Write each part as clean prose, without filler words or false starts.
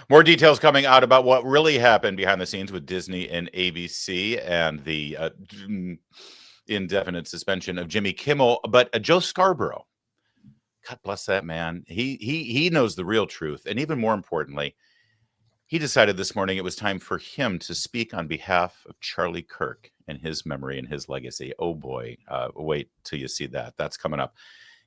More details coming out about what really happened behind the scenes with Disney and ABC and the indefinite suspension of Jimmy Kimmel. But Joe Scarborough, God bless that man. He knows the real truth. And even more importantly, he decided this morning it was time for him to speak on behalf of Charlie Kirk and his memory and his legacy. Oh boy, wait till you see that. That's coming up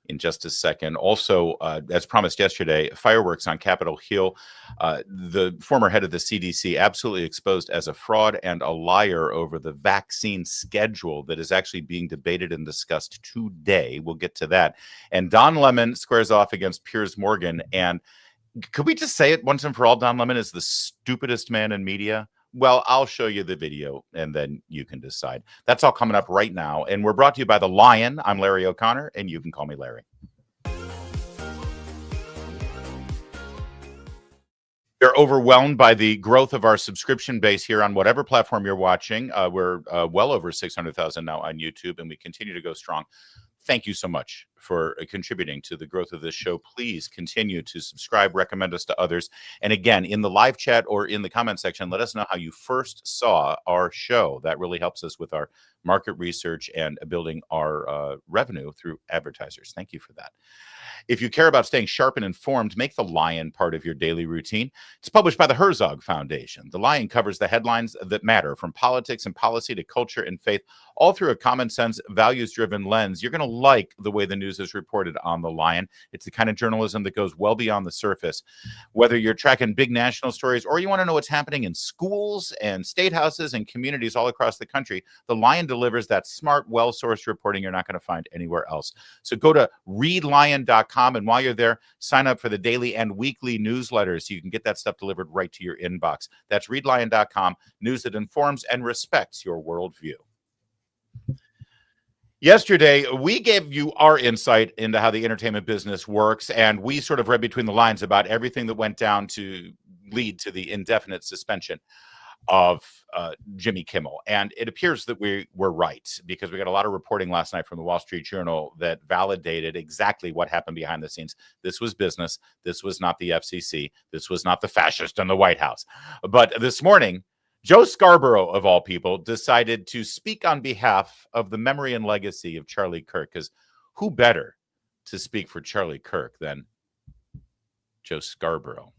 in just a second. Also, as promised yesterday, fireworks on Capitol Hill. The former head of the CDC absolutely exposed as a fraud and a liar over the vaccine schedule that is actually being debated and discussed today. We'll get to that. And Don Lemon squares off against Piers Morgan. And could we just say it once and for all? Don Lemon is the stupidest man in media. Well, I'll show you the video and then you can decide. That's all coming up right now. And we're brought to you by The Lion. I'm Larry O'Connor, and you can call me Larry. You're overwhelmed by the growth of our subscription base here on whatever platform you're watching. We're well over 600,000 now on YouTube, and we continue to go strong. Thank you so much for contributing to the growth of this show. Please continue to subscribe, recommend us to others. And again, in the live chat or in the comment section, let us know how you first saw our show. That really helps us with our market research and building our revenue through advertisers. Thank you for that. If you care about staying sharp and informed, make The Lion part of your daily routine. It's published by the Herzog Foundation. The Lion covers the headlines that matter, from politics and policy to culture and faith, all through a common sense, values-driven lens. You're going to like the way the news is reported on The Lion. It's the kind of journalism that goes well beyond the surface. Whether you're tracking big national stories or you want to know what's happening in schools and state houses and communities all across the country, The Lion delivers that smart, well-sourced reporting you're not going to find anywhere else. So go to readlion.com, and while you're there, sign up for the daily and weekly newsletters so you can get that stuff delivered right to your inbox. That's readlion.com, news that informs and respects your worldview. Yesterday, we gave you our insight into how the entertainment business works, and we sort of read between the lines about everything that went down to lead to the indefinite suspension of Jimmy Kimmel. And it appears that we were right, because we got a lot of reporting last night from the Wall Street Journal that validated exactly what happened behind the scenes. This was business. This was not the FCC. This was not the fascist in the White House. But this morning, Joe Scarborough, of all people, decided to speak on behalf of the memory and legacy of Charlie Kirk, because who better to speak for Charlie Kirk than Joe Scarborough?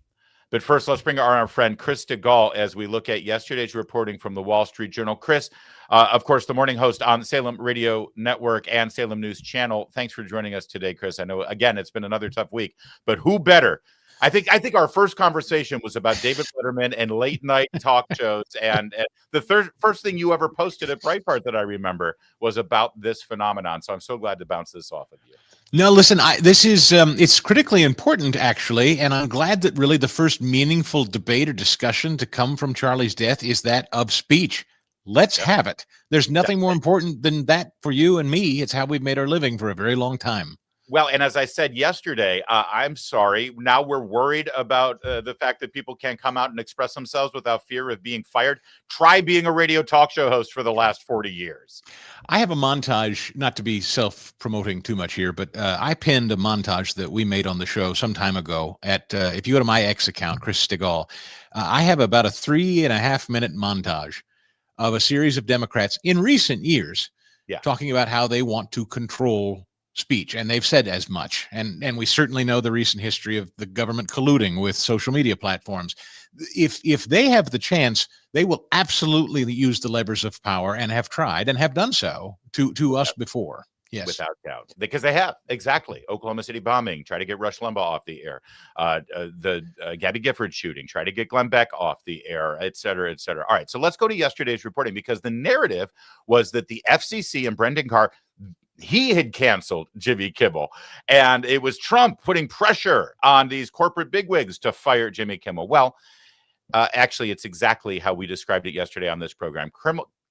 But first, let's bring our friend Chris DeGaulle as we look at yesterday's reporting from the Wall Street Journal. Chris, of course, the morning host on Salem Radio Network and Salem News Channel. Thanks for joining us today, Chris. I know, again, it's been another tough week, but who better? I think our first conversation was about David Letterman and late night talk shows, and the first thing you ever posted at Breitbart that I remember was about this phenomenon. So I'm so glad to bounce this off of you. No, listen, this is, it's critically important, actually, and I'm glad that really the first meaningful debate or discussion to come from Charlie's death is that of speech. Let's have it. There's nothing more important than that for you and me. It's how we've made our living for a very long time. Well, and as I said yesterday, I'm sorry. Now we're worried about the fact that people can't come out and express themselves without fear of being fired. Try being a radio talk show host for the last 40 years. I have a montage, not to be self-promoting too much here, but I pinned a montage that we made on the show some time ago at, if you go to my X account, Chris DeGaulle, I have about a 3.5-minute montage of a series of Democrats in recent years talking about how they want to control speech, and they've said as much, and we certainly know the recent history of the government colluding with social media platforms. If they have the chance, they will absolutely use the levers of power, and have tried and have done so to us before. Yes, without doubt, because they have. Exactly. Oklahoma City bombing, try to get Rush Limbaugh off the air, the Gabby Gifford shooting, try to get Glenn Beck off the air, et cetera, et cetera. All right, so let's go to yesterday's reporting, because the narrative was that the FCC and Brendan Carr, he had canceled Jimmy Kimmel, and it was Trump putting pressure on these corporate bigwigs to fire Jimmy Kimmel. Well, actually, it's exactly how we described it yesterday on this program.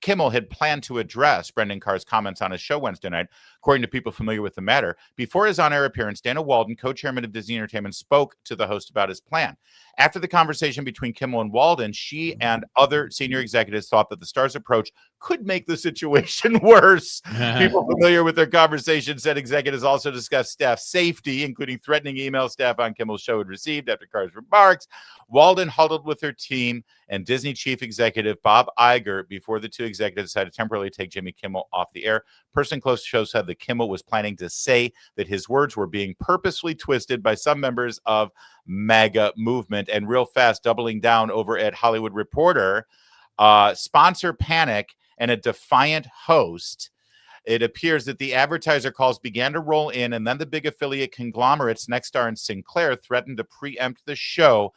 Kimmel had planned to address Brendan Carr's comments on his show Wednesday night, according to people familiar with the matter. Before his on-air appearance, Dana Walden, co-chairman of Disney Entertainment, spoke to the host about his plan. After the conversation between Kimmel and Walden, she and other senior executives thought that the star's approach could make the situation worse. People familiar with their conversation said executives also discussed staff safety, including threatening emails staff on Kimmel's show had received after Carr's remarks. Walden huddled with her team and Disney chief executive Bob Iger before the two executives decided to temporarily take Jimmy Kimmel off the air. Person close to the show said that Kimmel was planning to say that his words were being purposely twisted by some members of MAGA movement. And real fast, doubling down over at Hollywood Reporter, sponsor panic and a defiant host. It appears that the advertiser calls began to roll in, and then the big affiliate conglomerates, Nexstar and Sinclair, threatened to preempt the show.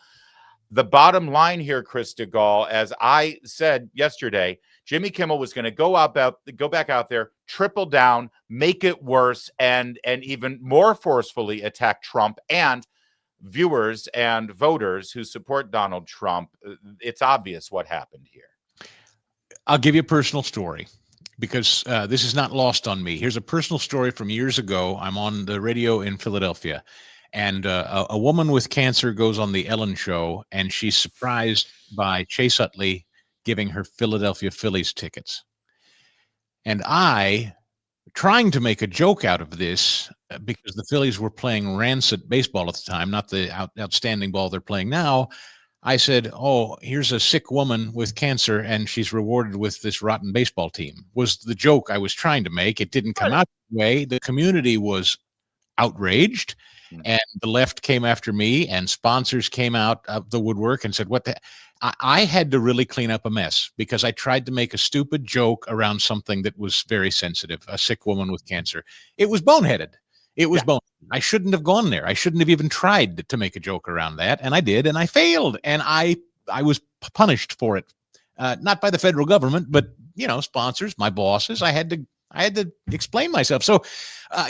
The bottom line here, Chris DeGaulle, as I said yesterday, Jimmy Kimmel was going to go back out there, triple down, make it worse, and even more forcefully attack Trump and viewers and voters who support Donald Trump. It's obvious what happened here. I'll give you a personal story because this is not lost on me. Here's a personal story from years ago. I'm on the radio in Philadelphia, and a woman with cancer goes on the Ellen show, and she's surprised by Chase Utley giving her Philadelphia Phillies tickets. And I, trying to make a joke out of this, because the Phillies were playing rancid baseball at the time, not the outstanding ball they're playing now, I said, oh, here's a sick woman with cancer, and she's rewarded with this rotten baseball team, was the joke I was trying to make. It didn't come out that way. The community was outraged, and the left came after me, and sponsors came out of the woodwork and said, what the... I had to really clean up a mess because I tried to make a stupid joke around something that was very sensitive, a sick woman with cancer. It was boneheaded. It was boneheaded. I shouldn't have gone there. I shouldn't have even tried to make a joke around that. And I did, and I failed. And I was punished for it. Not by the federal government, but, sponsors, my bosses. I had to explain myself. So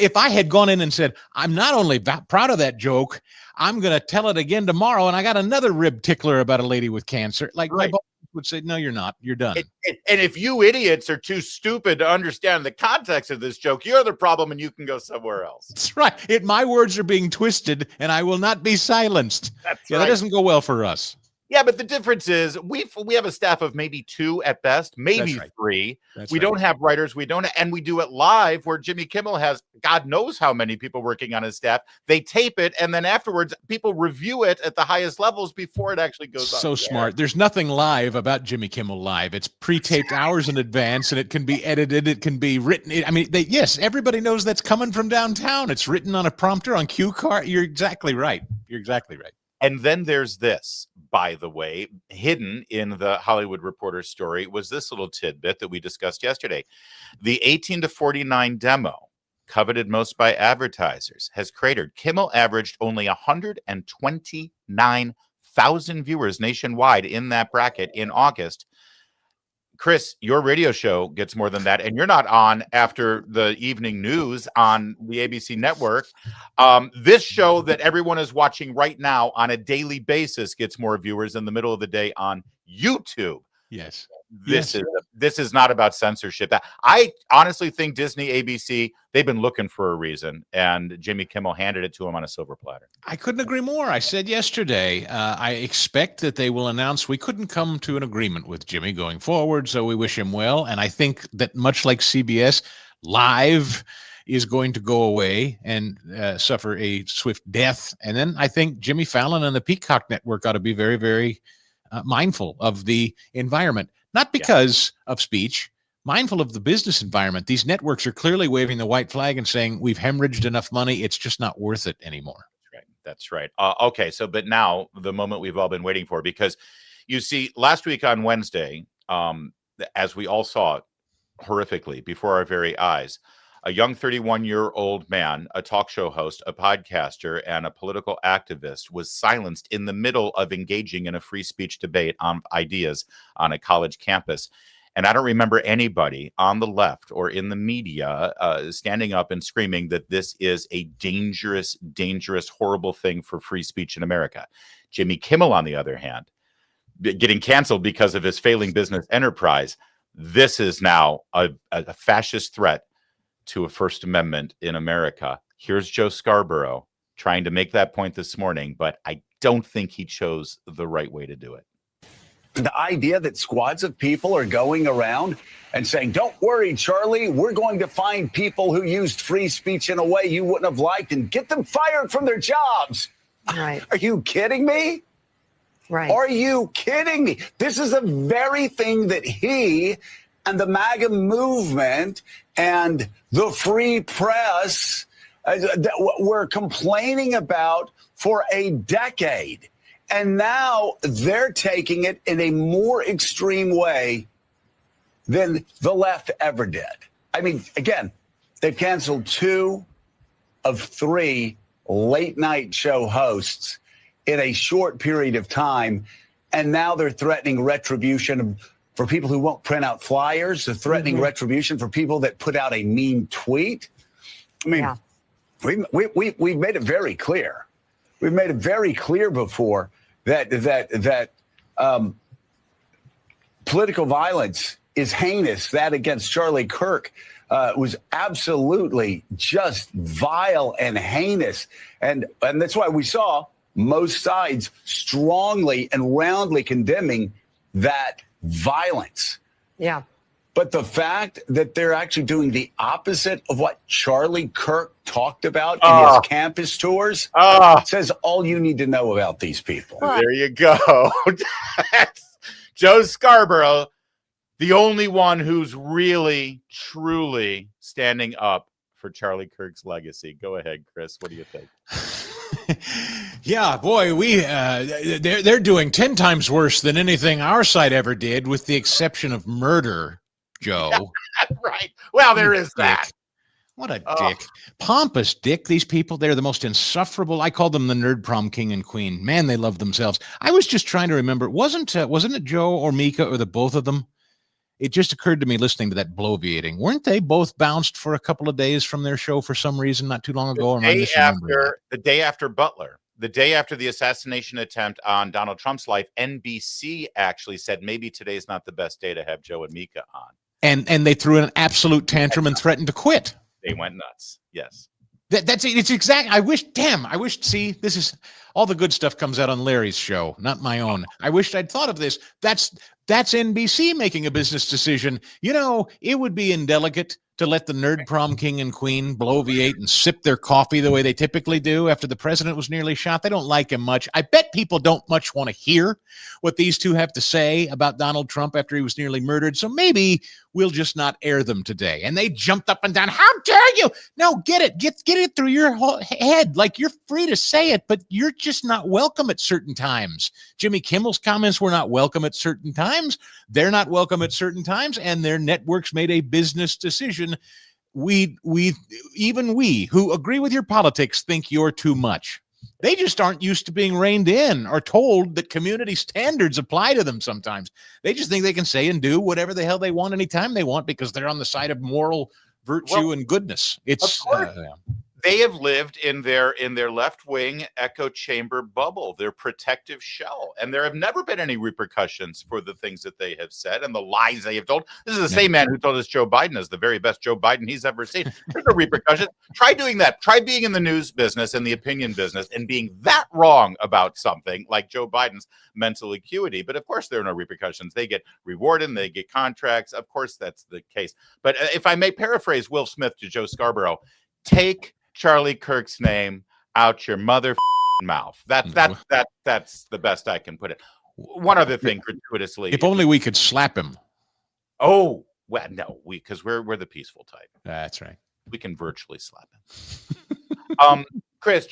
if I had gone in and said, I'm not only proud of that joke, I'm going to tell it again tomorrow, and I got another rib tickler about a lady with cancer, like my boss would say, no, you're not. You're done. And if you idiots are too stupid to understand the context of this joke, you're the problem, and you can go somewhere else. That's right. My words are being twisted, and I will not be silenced. That's right. That doesn't go well for us. Yeah, but the difference is we have a staff of maybe 2 at best, maybe 3. We don't have writers. And we do it live where Jimmy Kimmel has God knows how many people working on his staff. They tape it, and then afterwards people review it at the highest levels before it actually goes on. So smart. There's nothing live about Jimmy Kimmel Live. It's pre-taped hours in advance, and it can be edited. It can be written. Yes, everybody knows that's coming from downtown. It's written on a prompter on cue card. You're exactly right. And then there's this, by the way, hidden in the Hollywood Reporter story was this little tidbit that we discussed yesterday. The 18 to 49 demo, coveted most by advertisers, has cratered. Kimmel averaged only 129,000 viewers nationwide in that bracket in August. Chris, your radio show gets more than that, and you're not on after the evening news on the ABC network. This show that everyone is watching right now on a daily basis gets more viewers in the middle of the day on YouTube. Yes. This is not about censorship. I honestly think Disney, ABC, they've been looking for a reason, and Jimmy Kimmel handed it to him on a silver platter. I couldn't agree more. I said yesterday, I expect that they will announce we couldn't come to an agreement with Jimmy going forward, so we wish him well. And I think that much like CBS, Live is going to go away and suffer a swift death. And then I think Jimmy Fallon and the Peacock Network ought to be very, very mindful of the environment. Not because of speech, mindful of the business environment. These networks are clearly waving the white flag and saying, we've hemorrhaged enough money. It's just not worth it anymore. That's right. Okay. So, but now the moment we've all been waiting for, because you see, last week on Wednesday, as we all saw horrifically before our very eyes, a young 31-year-old man, a talk show host, a podcaster, and a political activist was silenced in the middle of engaging in a free speech debate on ideas on a college campus. And I don't remember anybody on the left or in the media standing up and screaming that this is a dangerous, dangerous, horrible thing for free speech in America. Jimmy Kimmel, on the other hand, getting canceled because of his failing business enterprise. this is now a fascist threat to a First Amendment in America. Here's Joe Scarborough trying to make that point this morning, but I don't think he chose the right way to do it. The idea that squads of people are going around and saying, don't worry, Charlie, we're going to find people who used free speech in a way you wouldn't have liked and get them fired from their jobs. Right. Are you kidding me? Right. Are you kidding me? This is the very thing that he and the MAGA movement and the free press were complaining about for a decade. And now they're taking it in a more extreme way than the left ever did. I mean, again, they've canceled 2 of 3 late night show hosts in a short period of time. And now they're threatening retribution for people who won't print out flyers. They're threatening retribution for people that put out a mean tweet. I mean, we've made it very clear. We've made it very clear before that political violence is heinous. That against Charlie Kirk was absolutely just vile and heinous. And that's why we saw most sides strongly and roundly condemning that violence. Yeah. But the fact that they're actually doing the opposite of what Charlie Kirk talked about in his campus tours says all you need to know about these people. There you go. Joe Scarborough, the only one who's really, truly standing up for Charlie Kirk's legacy. Go ahead, Chris. What do you think? Yeah, boy, they're doing 10 times worse than anything our side ever did, with the exception of murder, Joe. Yeah, right. Well, there is that. What a dick. Pompous dick. These people, they're the most insufferable. I call them the nerd prom king and queen. Man, they love themselves. I was just trying to remember. Wasn't it Joe or Mika or the both of them? It just occurred to me listening to that bloviating. Weren't they both bounced for a couple of days from their show for some reason not too long ago? The day after Butler, the day after the assassination attempt on Donald Trump's life, NBC actually said maybe today's not the best day to have Joe and Mika on. And they threw an absolute tantrum and threatened to quit. They went nuts. Yes. That's it. It's exact. I wish, see, this is all the good stuff comes out on Larry's show, not my own. I wished I'd thought of this. That's NBC making a business decision. You know, it would be indelicate to let the nerd prom king and queen bloviate and sip their coffee the way they typically do after the president was nearly shot. They don't like him much. I bet people don't much want to hear what these two have to say about Donald Trump after he was nearly murdered. So maybe we'll just not air them today. And they jumped up and down. How dare you? No, get it. Get it through your whole head. Like, you're free to say it, but you're just not welcome at certain times. Jimmy Kimmel's comments were not welcome at certain times. They're not welcome at certain times, and their networks made a business decision. We who agree with your politics think you're too much. They just aren't used to being reined in or told that community standards apply to them sometimes. They just think they can say and do whatever the hell they want anytime they want because they're on the side of moral virtue and goodness. It's they have lived in their left-wing echo chamber bubble, their protective shell, and there have never been any repercussions for the things that they have said and the lies they have told. This is the same man who told us Joe Biden is the very best Joe Biden he's ever seen. There's no repercussions. Try doing that. Try being in the news business and the opinion business and being that wrong about something like Joe Biden's mental acuity. But of course, there are no repercussions. They get rewarded. They get contracts. Of course, that's the case. But if I may paraphrase Will Smith to Joe Scarborough, take Charlie Kirk's name out your mother mouth. That's the best I can put it. One other thing, gratuitously, if only we could slap him. Oh well, no, because we're the peaceful type. That's right. We can virtually slap him. Chris,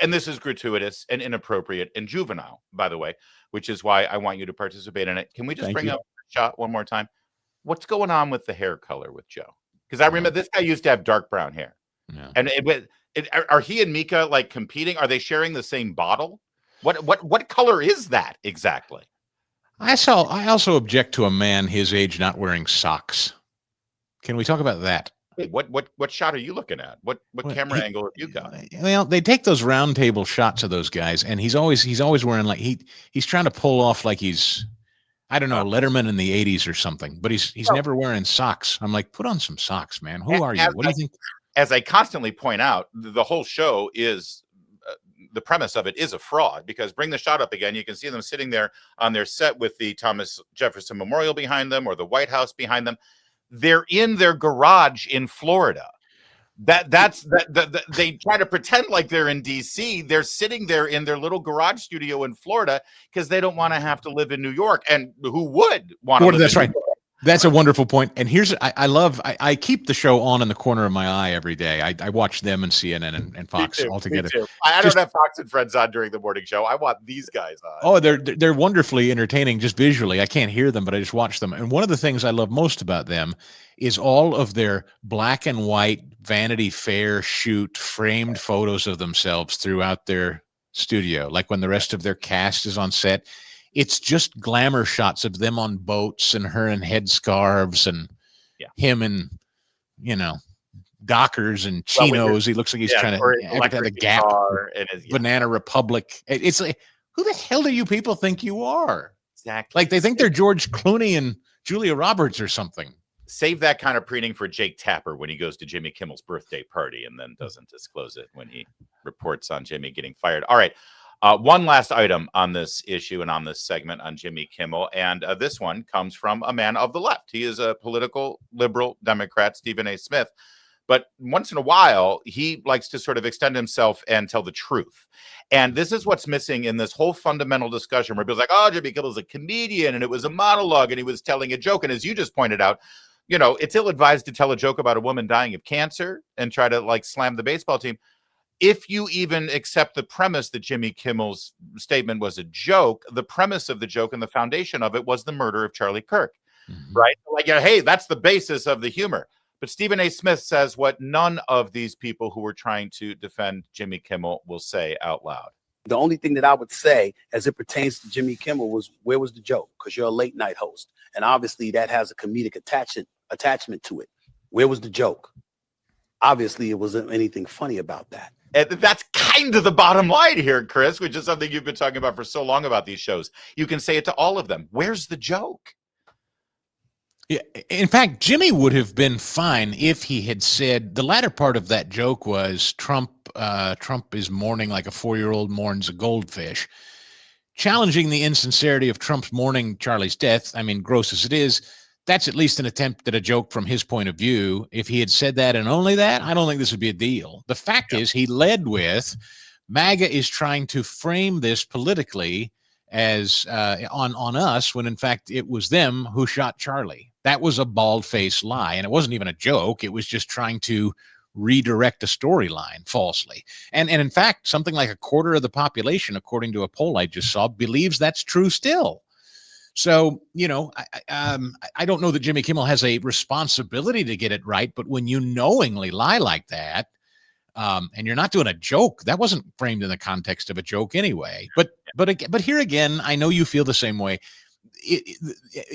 and this is gratuitous and inappropriate and juvenile, by the way, which is why I want you to participate in it. Can we just bring up the shot one more time? What's going on with the hair color with Joe? Because I remember this guy used to have dark brown hair. Yeah. And are he and Mika like competing? Are they sharing the same bottle? What color is that exactly? I also object to a man his age not wearing socks. Can we talk about that? Wait, what shot are you looking at? What camera angle have you got? Well, they take those round table shots of those guys, and he's always wearing like he's trying to pull off like he's. I don't know, Letterman in the 80s or something, but he's never wearing socks. I'm like, put on some socks, man. Who are you? What do you think? As I constantly point out, the whole show is the premise of it is a fraud, because bring the shot up again. You can see them sitting there on their set with the Thomas Jefferson Memorial behind them or the White House behind them. They're in their garage in Florida. They try to pretend like they're in DC. They're sitting there in their little garage studio in Florida because they don't want to have to live in New York. And who would want to live That's in right. New York? That's a wonderful point. And here's, I keep the show on in the corner of my eye every day. I watch them and CNN and Fox all together. I don't have Fox and Friends on during the morning show. I want these guys on. Oh, they're wonderfully entertaining just visually. I can't hear them, but I just watch them. And one of the things I love most about them is all of their black and white Vanity Fair shoot framed photos of themselves throughout their studio. Like when the rest of their cast is on set, it's just glamour shots of them on boats and her in headscarves and him in, Dockers and chinos. He looks like he's trying to act at the Gap, Banana Republic. It's like, who the hell do you people think you are? Exactly. Like they think they're George Clooney and Julia Roberts or something. Save that kind of preening for Jake Tapper when he goes to Jimmy Kimmel's birthday party and then doesn't disclose it when he reports on Jimmy getting fired. All right. One last item on this issue and on this segment on Jimmy Kimmel. And this one comes from a man of the left. He is a political liberal Democrat, Stephen A. Smith. But once in a while, he likes to sort of extend himself and tell the truth. And this is what's missing in this whole fundamental discussion where people's like, oh, Jimmy Kimmel's a comedian and it was a monologue and he was telling a joke. And as you just pointed out, it's ill-advised to tell a joke about a woman dying of cancer and try to like slam the baseball team. If you even accept the premise that Jimmy Kimmel's statement was a joke, the premise of the joke and the foundation of it was the murder of Charlie Kirk, right? Like, hey, that's the basis of the humor. But Stephen A. Smith says what none of these people who were trying to defend Jimmy Kimmel will say out loud. The only thing that I would say as it pertains to Jimmy Kimmel was, where was the joke? Because you're a late night host. And obviously that has a comedic attachment to it. Where was the joke? Obviously, it wasn't anything funny about that. And that's kind of the bottom line here, Chris, which is something you've been talking about for so long about these shows. You can say it to all of them. Where's the joke? Yeah, in fact, Jimmy would have been fine if he had said the latter part of that joke was Trump is mourning like a 4-year-old mourns a goldfish, challenging the insincerity of Trump's mourning Charlie's death. I mean, gross as it is, that's at least an attempt at a joke from his point of view. If he had said that and only that, I don't think this would be a deal. The fact is he led with MAGA is trying to frame this politically as on us, when in fact it was them who shot Charlie. That was a bald-faced lie, and it wasn't even a joke. It was just trying to redirect a storyline falsely. And in fact, something like a quarter of the population, according to a poll I just saw, believes that's true still. So, I don't know that Jimmy Kimmel has a responsibility to get it right, but when you knowingly lie like that, and you're not doing a joke, that wasn't framed in the context of a joke anyway. But here again, I know you feel the same way.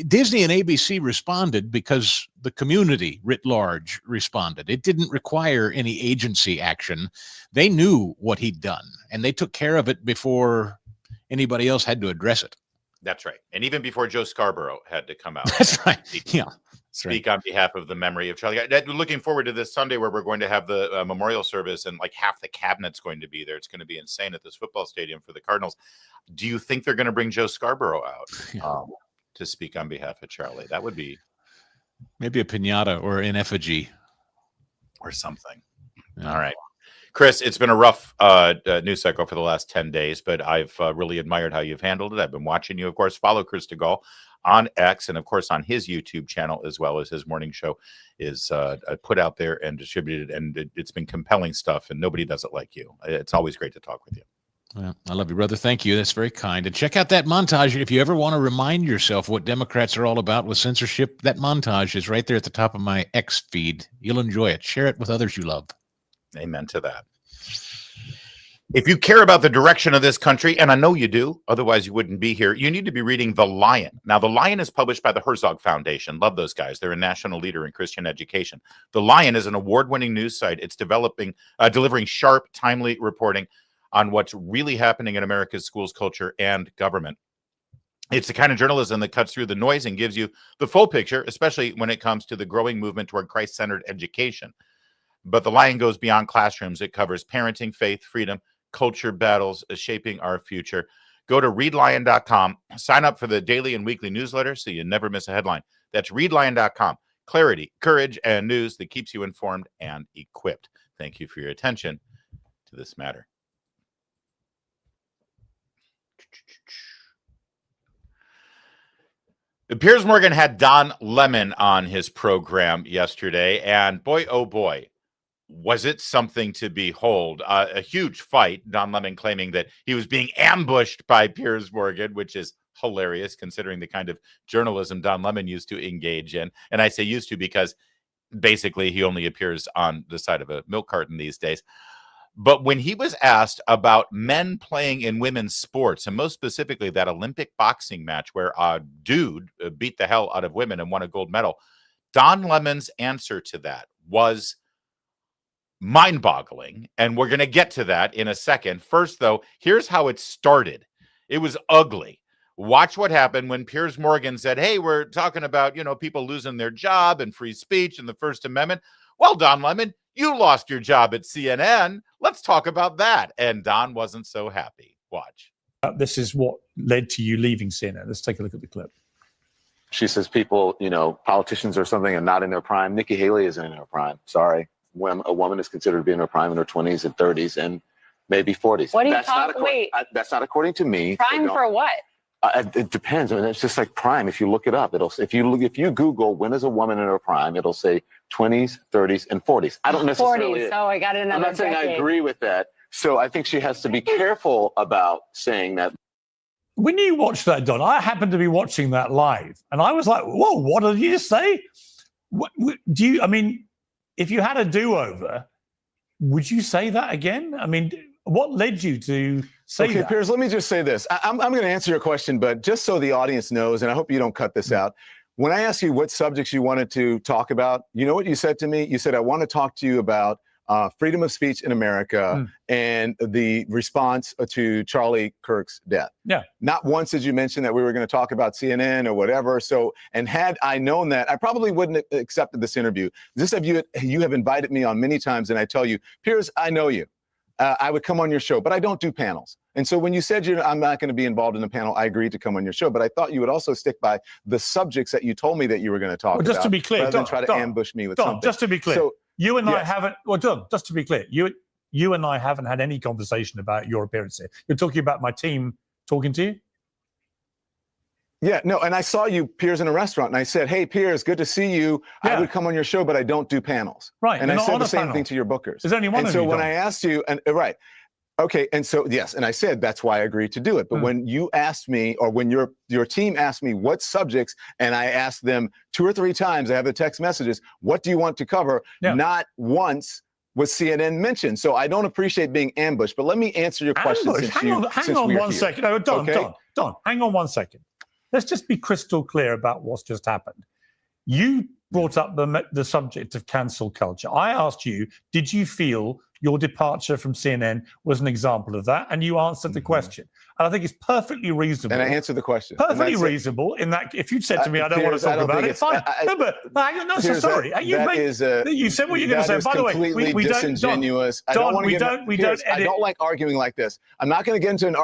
Disney and ABC responded because the community writ large responded. It didn't require any agency action. They knew what he'd done, and they took care of it before anybody else had to address it. That's right. And even before Joe Scarborough had to come out. That's right. Speak on behalf of the memory of Charlie. Looking forward to this Sunday where we're going to have the memorial service and like half the cabinet's going to be there. It's going to be insane at this football stadium for the Cardinals. Do you think they're going to bring Joe Scarborough out to speak on behalf of Charlie? That would be maybe a piñata or an effigy or something. Yeah. All right. Chris, it's been a rough news cycle for the last 10 days, but I've really admired how you've handled it. I've been watching you. Of course, follow Chris DeGaulle on X and, of course, on his YouTube channel, as well as his morning show is put out there and distributed. And it's been compelling stuff, and nobody does it like you. It's always great to talk with you. Well, I love you, brother. Thank you. That's very kind. And check out that montage. If you ever want to remind yourself what Democrats are all about with censorship, that montage is right there at the top of my X feed. You'll enjoy it. Share it with others you love. Amen to that. If you care about the direction of this country, and I know you do, otherwise you wouldn't be here, you need to be reading The Lion. Now, The Lion is published by the Herzog Foundation. Love those guys. They're a national leader in Christian education. The Lion is an award-winning news site. It's delivering sharp, timely reporting on what's really happening in America's schools, culture, and government. It's the kind of journalism that cuts through the noise and gives you the full picture, especially when it comes to the growing movement toward Christ-centered education. But the line goes beyond classrooms. It covers parenting, faith, freedom, culture battles, shaping our future. Go to readlion.com, sign up for the daily and weekly newsletter so you never miss a headline. That's readlion.com. Clarity, courage, and news that keeps you informed and equipped. Thank you for your attention to this matter. Piers Morgan had Don Lemon on his program yesterday, and boy, oh boy, was it something to behold. A huge fight, Don Lemon claiming that he was being ambushed by Piers Morgan, which is hilarious considering the kind of journalism Don Lemon used to engage in. And I say used to because basically he only appears on the side of a milk carton these days. But when he was asked about men playing in women's sports, and most specifically that Olympic boxing match where a dude beat the hell out of women and won a gold medal, Don Lemon's answer to that was mind-boggling. And we're going to get to that in a second. First, though, here's how it started. It was ugly. Watch what happened when Piers Morgan said, hey, we're talking about, people losing their job and free speech and the First Amendment. Well, Don Lemon, you lost your job at CNN. Let's talk about that. And Don wasn't so happy. Watch. This is what led to you leaving CNN. Let's take a look at the clip. She says people, politicians or something are not in their prime. Nikki Haley isn't in her prime. Sorry. When a woman is considered to be in her prime in her 20s and 30s and maybe 40s. What are you talking? Wait. That's not according to me. Prime for what? It depends. I mean, it's just like prime. If you look it up, if you Google when is a woman in her prime, it'll say 20s, 30s, and 40s. I don't necessarily. 40s. Oh, I got another. I'm not saying decade. I agree with that. So I think she has to be careful about saying that. When you watch that, Don, I happened to be watching that live, and I was like, "Whoa, what did you just say?" What do you? I mean, if you had a do-over, would you say that again? I mean, what led you to say that? Piers, let me just say this. I'm going to answer your question, but just so the audience knows, and I hope you don't cut this out. When I asked you what subjects you wanted to talk about, you know what you said to me? You said, I want to talk to you about freedom of speech in America and the response to Charlie Kirk's death. Yeah. Not once did you mention that we were going to talk about CNN or whatever. So, and had I known that, I probably wouldn't have accepted this interview. You have invited me on many times, and I tell you, Piers, I know you. I would come on your show, but I don't do panels. And so when you said I'm not going to be involved in a panel, I agreed to come on your show. But I thought you would also stick by the subjects that you told me that you were going to talk about. Just to be clear, rather than try to ambush me with something. Just to be clear, so, you and I haven't. Well, Don, just to be clear, you and I haven't had any conversation about your appearance here. You're talking about my team talking to you. Yeah, no, and I saw you, Piers, in a restaurant, and I said, hey, Piers, good to see you. Yeah. I would come on your show, but I don't do panels. Right. And I said the same thing to your bookers. There's only one and of so you, when Don. I asked you, and right, okay, and so, yes, and I said that's why I agreed to do it. But when you asked me, or when your team asked me what subjects, and I asked them 2 or 3 times, I have the text messages, what do you want to cover? Yeah. Not once was CNN mentioned. So I don't appreciate being ambushed, but let me answer your question. Hang on one second. No, Don, hang on 1 second. Let's just be crystal clear about what's just happened. You brought up the subject of cancel culture. I asked you, did you feel your departure from CNN was an example of that? And you answered the question. And I think it's perfectly reasonable. And I answered the question. Perfectly reasonable in that if you'd said to me, I don't want to talk about it, fine. Sorry. You said what you're going to say. By the way, we don't. Disingenuous. Don, we don't edit. I don't like arguing like this. I'm not going to get into an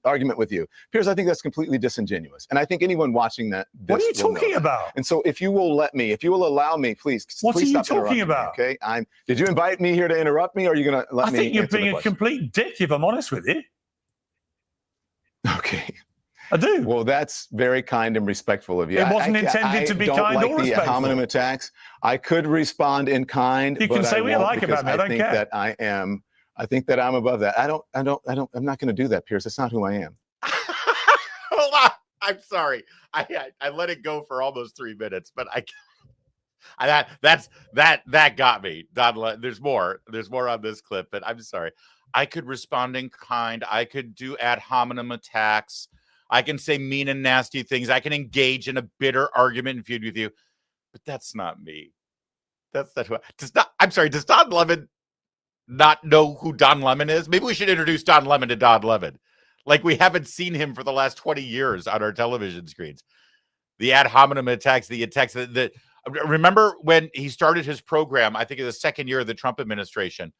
argument with you. Piers, I think that's completely disingenuous. And I think anyone watching that. What are you talking about? And so if you will allow me, please. What are you stop talking about? Me, okay. Did you invite me here to interrupt me, or are you going to let me? I think you're being a complete dick, if I'm honest with you. Okay. I do. Well, that's very kind and respectful of you. It wasn't intended to be kind or respectful. I don't like the ad hominem attacks. I could respond in kind. You can say what you like about me. I don't care. I think that I'm above that. I'm not going to do that, Piers. That's not who I am. Hold on. I'm sorry. I let it go for almost 3 minutes, but that got me. Don, there's more on this clip, but I'm sorry. I could respond in kind. I could do ad hominem attacks. I can say mean and nasty things. I can engage in a bitter argument and feud with you, but that's not me. That's not who I'm sorry. Does Don Lemon not know who Don Lemon is? Maybe we should introduce Don Lemon to Don Lemon. Like we haven't seen him for the last 20 years on our television screens. The ad hominem attacks, the attacks that remember when he started his program, I think in the second year of the Trump administration,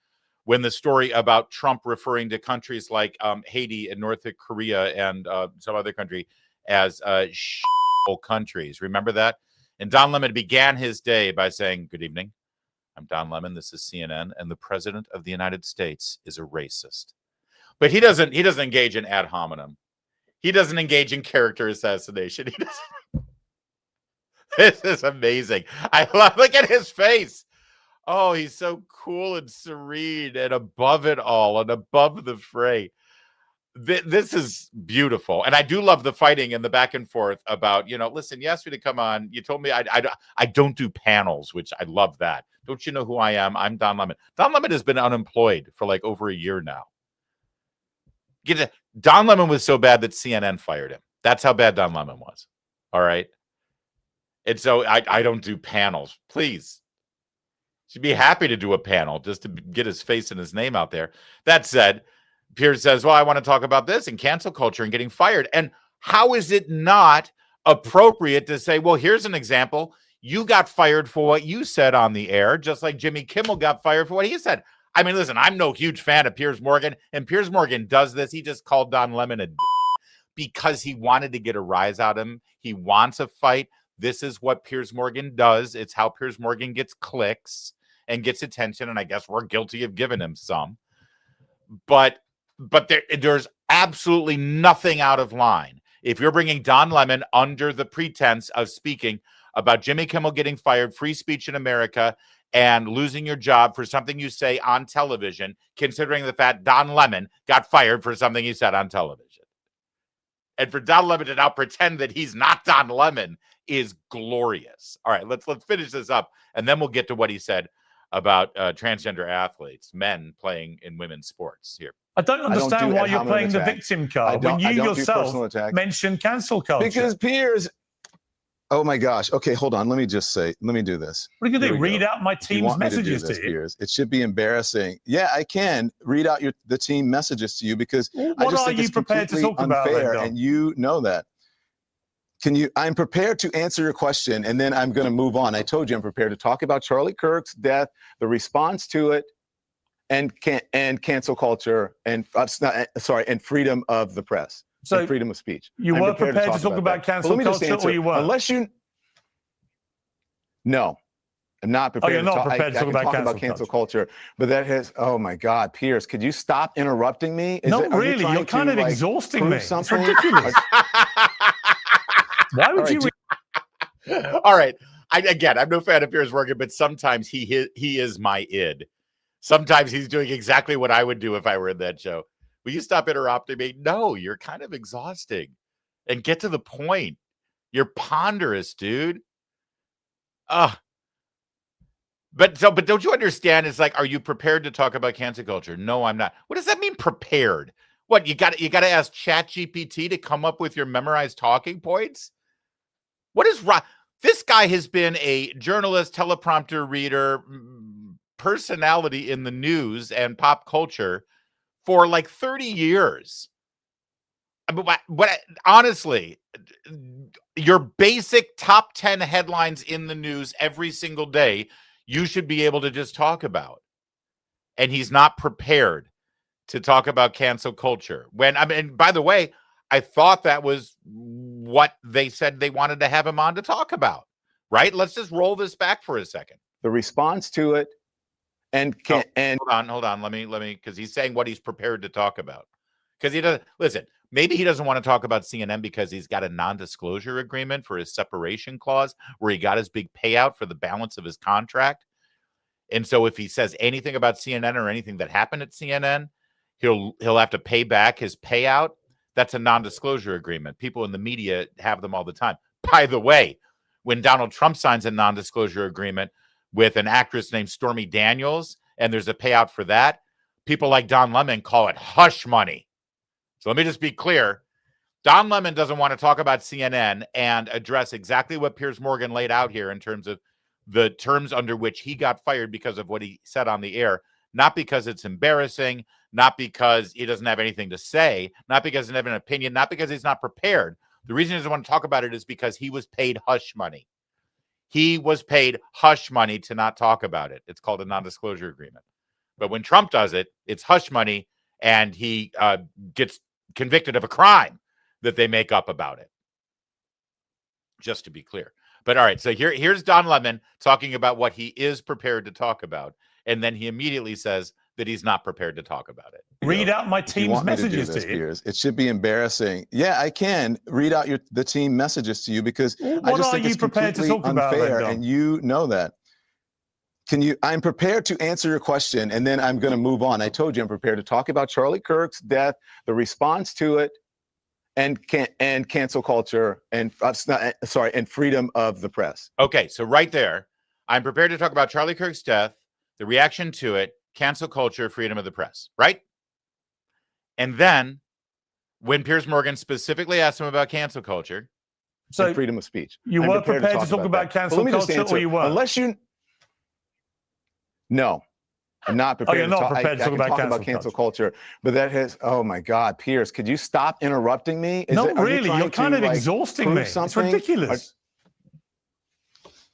when the story about Trump referring to countries like Haiti and North Korea and some other country as countries. Remember that? And Don Lemon began his day by saying, "Good evening. I'm Don Lemon. This is CNN, and the President of the United States is a racist." But he doesn't engage in ad hominem. He doesn't engage in character assassination. He doesn't. This is amazing. Look at his face. Oh, he's so cool and serene and above it all and above the fray. This is beautiful. And I do love the fighting and the back and forth about, listen, you asked me to come on. You told me I don't do panels, which I love that. Don't you know who I am? I'm Don Lemon. Don Lemon has been unemployed for like over a year now. Don Lemon was so bad that CNN fired him. That's how bad Don Lemon was. All right. And so I don't do panels. Please. Should be happy to do a panel just to get his face and his name out there. That said, Piers says, well, I want to talk about this and cancel culture and getting fired. And how is it not appropriate to say, well, here's an example. You got fired for what you said on the air, just like Jimmy Kimmel got fired for what he said. I mean, listen, I'm no huge fan of Piers Morgan, and Piers Morgan does this. He just called Don Lemon a because he wanted to get a rise out of him. He wants a fight. This is what Piers Morgan does. It's how Piers Morgan gets clicks and gets attention, and I guess we're guilty of giving him some. But there's absolutely nothing out of line. If you're bringing Don Lemon under the pretense of speaking about Jimmy Kimmel getting fired, free speech in America, and losing your job for something you say on television, considering the fact Don Lemon got fired for something he said on television. And for Don Lemon to now pretend that he's not Don Lemon is glorious. All right, let's finish this up, and then we'll get to what he said about transgender athletes, men playing in women's sports here. I don't understand why you're playing the victim card when you yourself mentioned cancel culture. Because Piers, oh my gosh. Okay, hold on. Let me do this. What are you going to do? Read out my team's messages to you? Piers? It should be embarrassing. Yeah, I can read out the team messages to you because I just think it's completely unfair, and you know that. I'm prepared to answer your question, and then I'm going to move on. I told you I'm prepared to talk about Charlie Kirk's death, the response to it, and cancel culture, and and freedom of the press, and freedom of speech. You were prepared to talk about cancel culture, or you weren't? No, I'm not prepared. Oh, you're not prepared to talk about cancel culture. But that has, oh my God, Piers, could you stop interrupting me? Not really. You're kind of exhausting me. It's ridiculous. Why would you? All right. I'm no fan of Piers Morgan, but sometimes he is my id. Sometimes he's doing exactly what I would do if I were in that show. Will you stop interrupting me? No, you're kind of exhausting. And get to the point. You're ponderous, dude. But don't you understand? It's like, are you prepared to talk about cancel culture? No, I'm not. What does that mean, prepared? What, you got to ask ChatGPT to come up with your memorized talking points? What is wrong? This guy has been a journalist, teleprompter reader, personality in the news and pop culture for like 30 years. Honestly, your basic top 10 headlines in the news every single day, you should be able to just talk about. And he's not prepared to talk about cancel culture. By the way, I thought that was what they said they wanted to have him on to talk about, right? Let's just roll this back for a second. The response to it, hold on. Let me, because he's saying what he's prepared to talk about. Because he doesn't, listen, maybe he doesn't want to talk about CNN because he's got a non-disclosure agreement for his separation clause where he got his big payout for the balance of his contract. And so if he says anything about CNN or anything that happened at CNN, he'll have to pay back his payout. That's a non-disclosure agreement. People in the media have them all the time. By the way, when Donald Trump signs a non-disclosure agreement with an actress named Stormy Daniels, and there's a payout for that, people like Don Lemon call it hush money. So let me just be clear. Don Lemon doesn't want to talk about CNN and address exactly what Piers Morgan laid out here in terms of the terms under which he got fired because of what he said on the air. not because it's embarrassing, not because he doesn't have anything to say, not because he doesn't have an opinion, not because he's not prepared. The reason he doesn't want to talk about it is because he was paid hush money. He was paid hush money to not talk about it. It's called a non-disclosure agreement. But when Trump does it, it's hush money, and he gets convicted of a crime that they make up about it. Just to be clear. But all right, so here's Don Lemon talking about what he is prepared to talk about, and then he immediately says that he's not prepared to talk about it. Read out my team's messages to you. Piers, it should be embarrassing. Yeah, I can read out the team messages to you because I just think it's completely unfair, and you know that. I'm prepared to answer your question, and then I'm going to move on. I told you I'm prepared to talk about Charlie Kirk's death, the response to it, and cancel culture, and and freedom of the press. Okay, so right there, I'm prepared to talk about Charlie Kirk's death, the reaction to it, cancel culture, freedom of the press, right? And then when Piers Morgan specifically asked him about cancel culture, and freedom of speech, you were prepared to talk about cancel culture, or you weren't? Unless you, no. I'm not prepared. You're not prepared to talk about cancel culture, but that has. Oh my God, Piers, could you stop interrupting me? Not really. You're kind of exhausting me. It's ridiculous.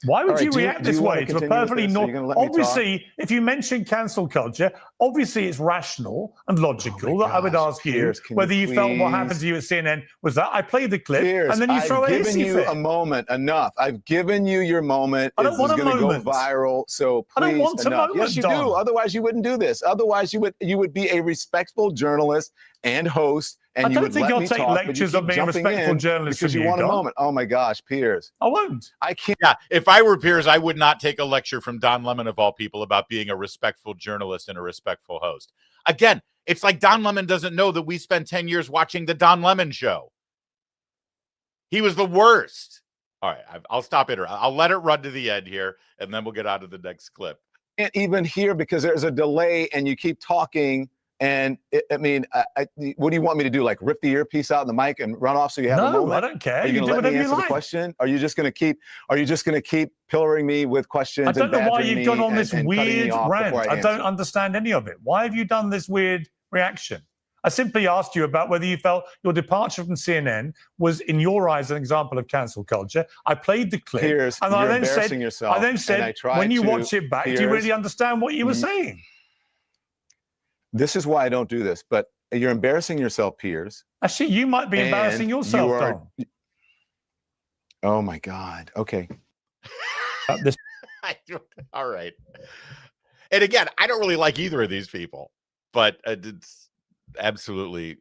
Why would you react this way to a perfectly normal? Obviously, if you mention cancel culture, obviously it's rational and logical that I would ask you whether you felt what happened to you at CNN was that. I played the clip, and then you throw it. I've given you a moment. Enough. I've given you your moment. I don't want a moment. This is going to go viral. So please, I don't want a moment. Yes, you do. Otherwise, you wouldn't do this. Otherwise, you would be a respectful journalist and host. And I don't think I'll take lectures on being a respectful journalist because you want a moment. Oh my gosh, Piers. I won't. I can't. Yeah, if I were Piers, I would not take a lecture from Don Lemon, of all people, about being a respectful journalist and a respectful host. Again, it's like Don Lemon doesn't know that we spent 10 years watching the Don Lemon show. He was the worst. All right, I'll stop it. I'll let it run to the end here, and then we'll get out of the next clip. Can't even hear because there's a delay, and you keep talking. And what do you want me to do? Like rip the earpiece out in the mic and run off so you have a moment? No, I don't care. Are you going to let me answer the question? Are you just going to keep pillaring me with questions? I don't know why you've gone on this weird rant. I don't understand any of it. Why have you done this weird reaction? I simply asked you about whether you felt your departure from CNN was, in your eyes, an example of cancel culture. I played the clip, Piers, and I then said, when you watch it back, do you really understand what you were saying? This is why I don't do this, but you're embarrassing yourself, Piers. Actually, you might be embarrassing yourself, Don. Oh, my God. Okay. All right. And again, I don't really like either of these people, but it's absolutely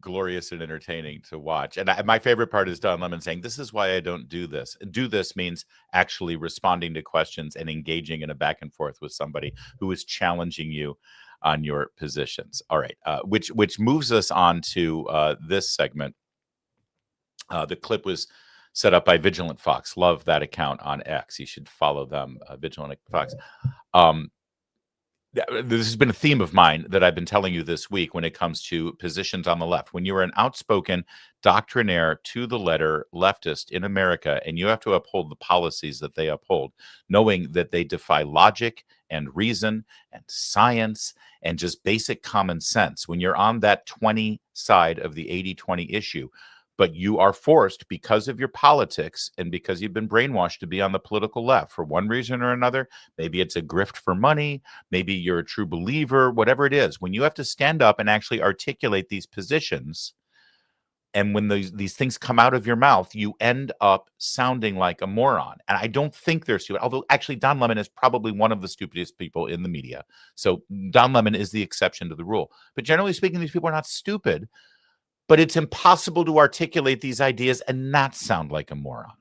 glorious and entertaining to watch. And my favorite part is Don Lemon saying, this is why I don't do this. Do this means actually responding to questions and engaging in a back and forth with somebody who is challenging you on your positions. All right, which moves us on to this segment. The clip was set up by Vigilant Fox. Love that account on X. You should follow them, Vigilant Fox. This has been a theme of mine that I've been telling you this week when it comes to positions on the left. When you're an outspoken, doctrinaire, to the letter leftist in America, and you have to uphold the policies that they uphold, knowing that they defy logic and reason and science and just basic common sense, when you're on that 20 side of the 80-20 issue, but you are forced because of your politics and because you've been brainwashed to be on the political left for one reason or another. Maybe it's a grift for money. Maybe you're a true believer, whatever it is. When you have to stand up and actually articulate these positions, and when these things come out of your mouth, you end up sounding like a moron. And I don't think they're stupid, although actually Don Lemon is probably one of the stupidest people in the media. So Don Lemon is the exception to the rule. But generally speaking, these people are not stupid. But it's impossible to articulate these ideas and not sound like a moron.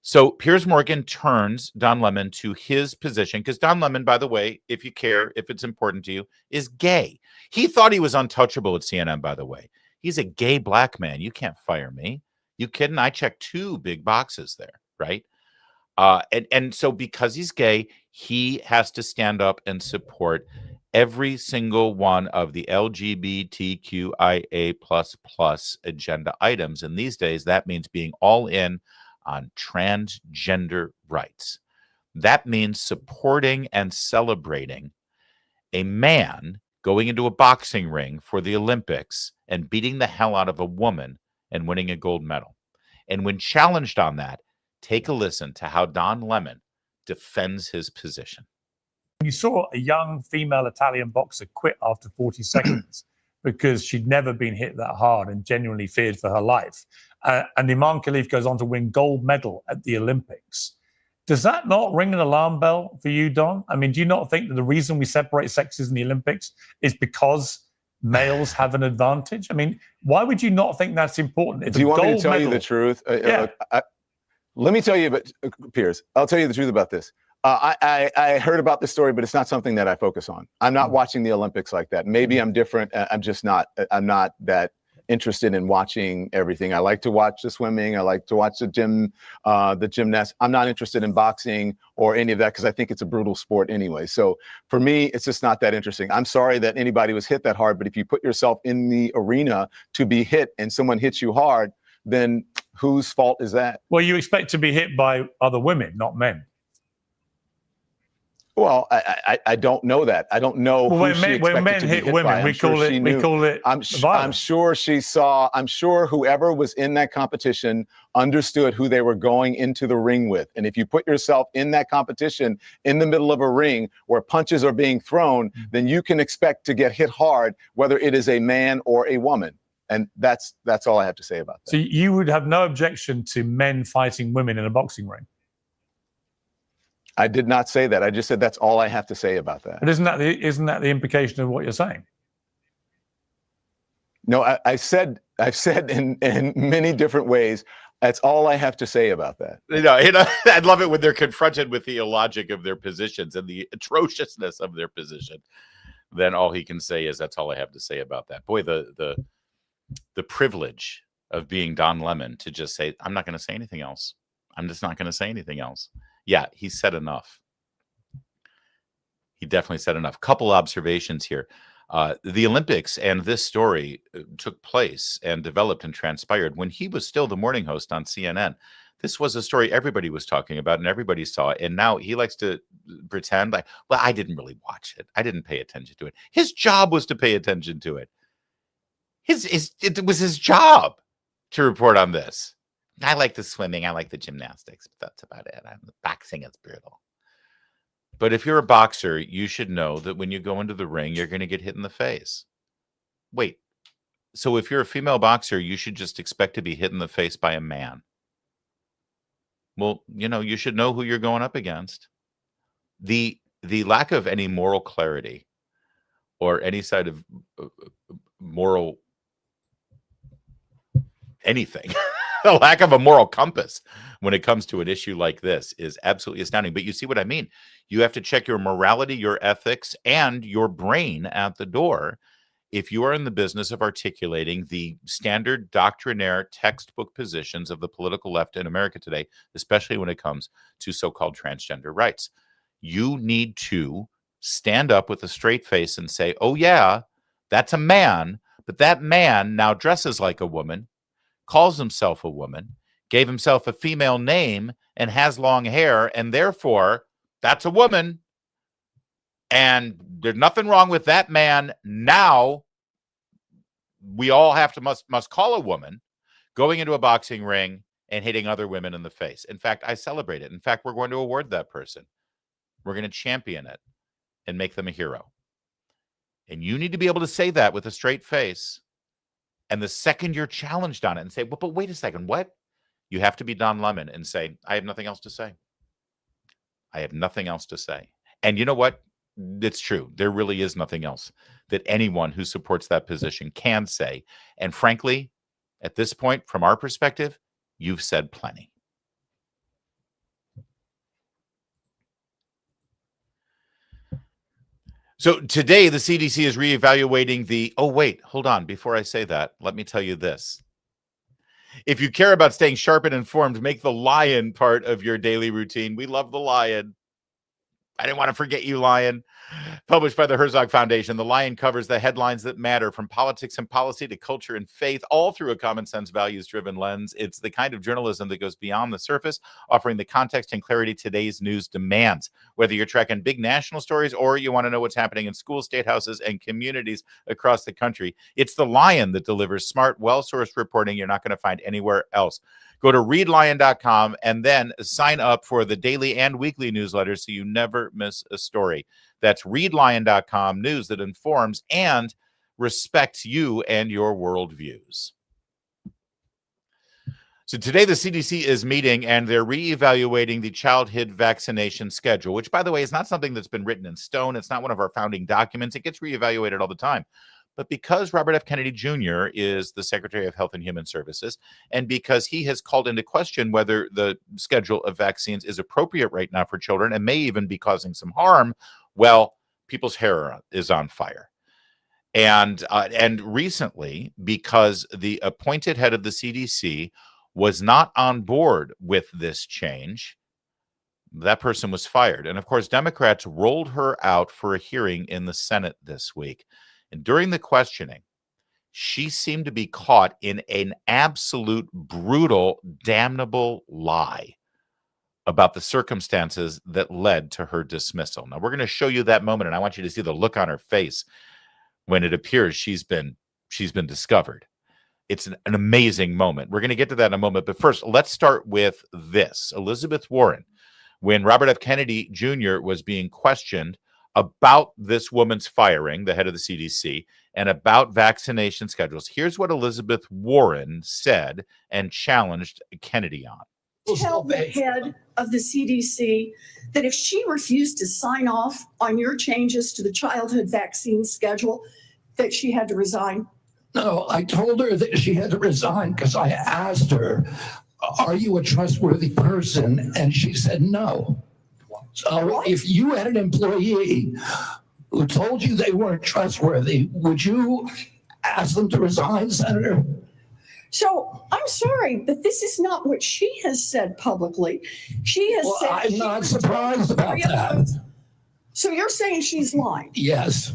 So Piers Morgan turns Don Lemon to his position, because Don Lemon, by the way, if you care, if it's important to you, is gay. He thought he was untouchable at CNN, by the way. He's a gay black man. You can't fire me. You kidding? I checked 2 big boxes there, right? And so because he's gay, he has to stand up and support every single one of the LGBTQIA++ agenda items. And these days, that means being all in on transgender rights. That means supporting and celebrating a man going into a boxing ring for the Olympics and beating the hell out of a woman and winning a gold medal. And when challenged on that, take a listen to how Don Lemon defends his position. You saw a young female Italian boxer quit after 40 seconds because she'd never been hit that hard and genuinely feared for her life. And Iman Khalif goes on to win gold medal at the Olympics. Does that not ring an alarm bell for you, Don? I mean, do you not think that the reason we separate sexes in the Olympics is because males have an advantage? I mean, why would you not think that's important? Do you want me to tell you the truth? Yeah. Let me tell you, but Piers, I'll tell you the truth about this. I heard about this story, but it's not something that I focus on. I'm not watching the Olympics like that. Maybe I'm different. I'm just not. I'm not that interested in watching everything. I like to watch the swimming. I like to watch the gymnasts. I'm not interested in boxing or any of that because I think it's a brutal sport anyway. So for me, it's just not that interesting. I'm sorry that anybody was hit that hard, but if you put yourself in the arena to be hit and someone hits you hard, then whose fault is that? Well, you expect to be hit by other women, not men. Well, I don't know that. I don't know who when she men, expected when men to be hit hit women, by. we call it. I'm sure she saw. I'm sure whoever was in that competition understood who they were going into the ring with. And if you put yourself in that competition in the middle of a ring where punches are being thrown, then you can expect to get hit hard, whether it is a man or a woman. And that's all I have to say about that. So you would have no objection to men fighting women in a boxing ring? I did not say that. I just said that's all I have to say about that. But isn't that the implication of what you're saying? No, I've said in many different ways. That's all I have to say about that. You know, I love it when they're confronted with the illogic of their positions and the atrociousness of their position. Then all he can say is, "That's all I have to say about that." Boy, the privilege of being Don Lemon to just say, "I'm not going to say anything else. I'm just not going to say anything else." Yeah, he said enough. He definitely said enough. Couple observations here. The Olympics and this story took place and developed and transpired when he was still the morning host on CNN. This was a story everybody was talking about and everybody saw it. And now he likes to pretend like, well, I didn't really watch it. I didn't pay attention to it. His job was to pay attention to it. It was his job to report on this. I like the swimming. I like the gymnastics, but that's about it. The boxing is brutal. But if you're a boxer, you should know that when you go into the ring, you're going to get hit in the face. Wait, so if you're a female boxer, you should just expect to be hit in the face by a man. Well, you know, you should know who you're going up against. The lack of any moral clarity or any side of moral anything. The lack of a moral compass when it comes to an issue like this is absolutely astounding. But you see what I mean? You have to check your morality, your ethics, and your brain at the door if you are in the business of articulating the standard doctrinaire textbook positions of the political left in America today, especially when it comes to so-called transgender rights. You need to stand up with a straight face and say, oh, yeah, that's a man, but that man now dresses like a woman, calls himself a woman, gave himself a female name, and has long hair, and therefore that's a woman. And there's nothing wrong with that man. Now we all have to must call a woman going into a boxing ring and hitting other women in the face. In fact, I celebrate it. In fact, we're going to award that person. We're going to champion it and make them a hero. And you need to be able to say that with a straight face. And the second you're challenged on it and say, well, but wait a second, what? You have to be Don Lemon and say, I have nothing else to say. I have nothing else to say. And you know what? It's true. There really is nothing else that anyone who supports that position can say. And frankly, at this point, from our perspective, you've said plenty. So today, the CDC is reevaluating the, oh, wait, hold on. Before I say that, let me tell you this. If you care about staying sharp and informed, make the lion part of your daily routine. We love the lion. I didn't want to forget you, Lion. Published by the Herzog Foundation, The Lion covers the headlines that matter, from politics and policy to culture and faith, all through a common sense, values-driven lens. It's the kind of journalism that goes beyond the surface, offering the context and clarity today's news demands. Whether you're tracking big national stories or you want to know what's happening in schools, state houses, and communities across the country, it's The Lion that delivers smart, well-sourced reporting you're not going to find anywhere else. Go to readlion.com and then sign up for the daily and weekly newsletters so you never miss a story. That's readlion.com, news that informs and respects you and your worldviews. So today the CDC is meeting and they're reevaluating the childhood vaccination schedule, which, by the way, is not something that's been written in stone. It's not one of our founding documents. It gets reevaluated all the time. But because Robert F. Kennedy Jr. is the Secretary of Health and Human Services, and because he has called into question whether the schedule of vaccines is appropriate right now for children and may even be causing some harm, well, people's hair is on fire. And recently, because the appointed head of the CDC was not on board with this change, that person was fired. And of course, Democrats rolled her out for a hearing in the Senate this week. And during the questioning, she seemed to be caught in an absolute brutal, damnable lie about the circumstances that led to her dismissal. Now, we're going to show you that moment, and I want you to see the look on her face when it appears she's been discovered. It's an amazing moment. We're going to get to that in a moment. But first, let's start with this. Elizabeth Warren, when Robert F. Kennedy Jr. was being questioned about this woman's firing, the head of the CDC, and about vaccination schedules, here's what Elizabeth Warren said and challenged Kennedy on. Tell the head of the CDC that if she refused to sign off on your changes to the childhood vaccine schedule, that she had to resign? No, I told her that she had to resign because I asked her, are you a trustworthy person? And she said no. So if you had an employee who told you they weren't trustworthy, would you ask them to resign, Senator? So I'm sorry, but this is not what she has said publicly. She has said. I'm not surprised about that. So you're saying she's lying? Yes.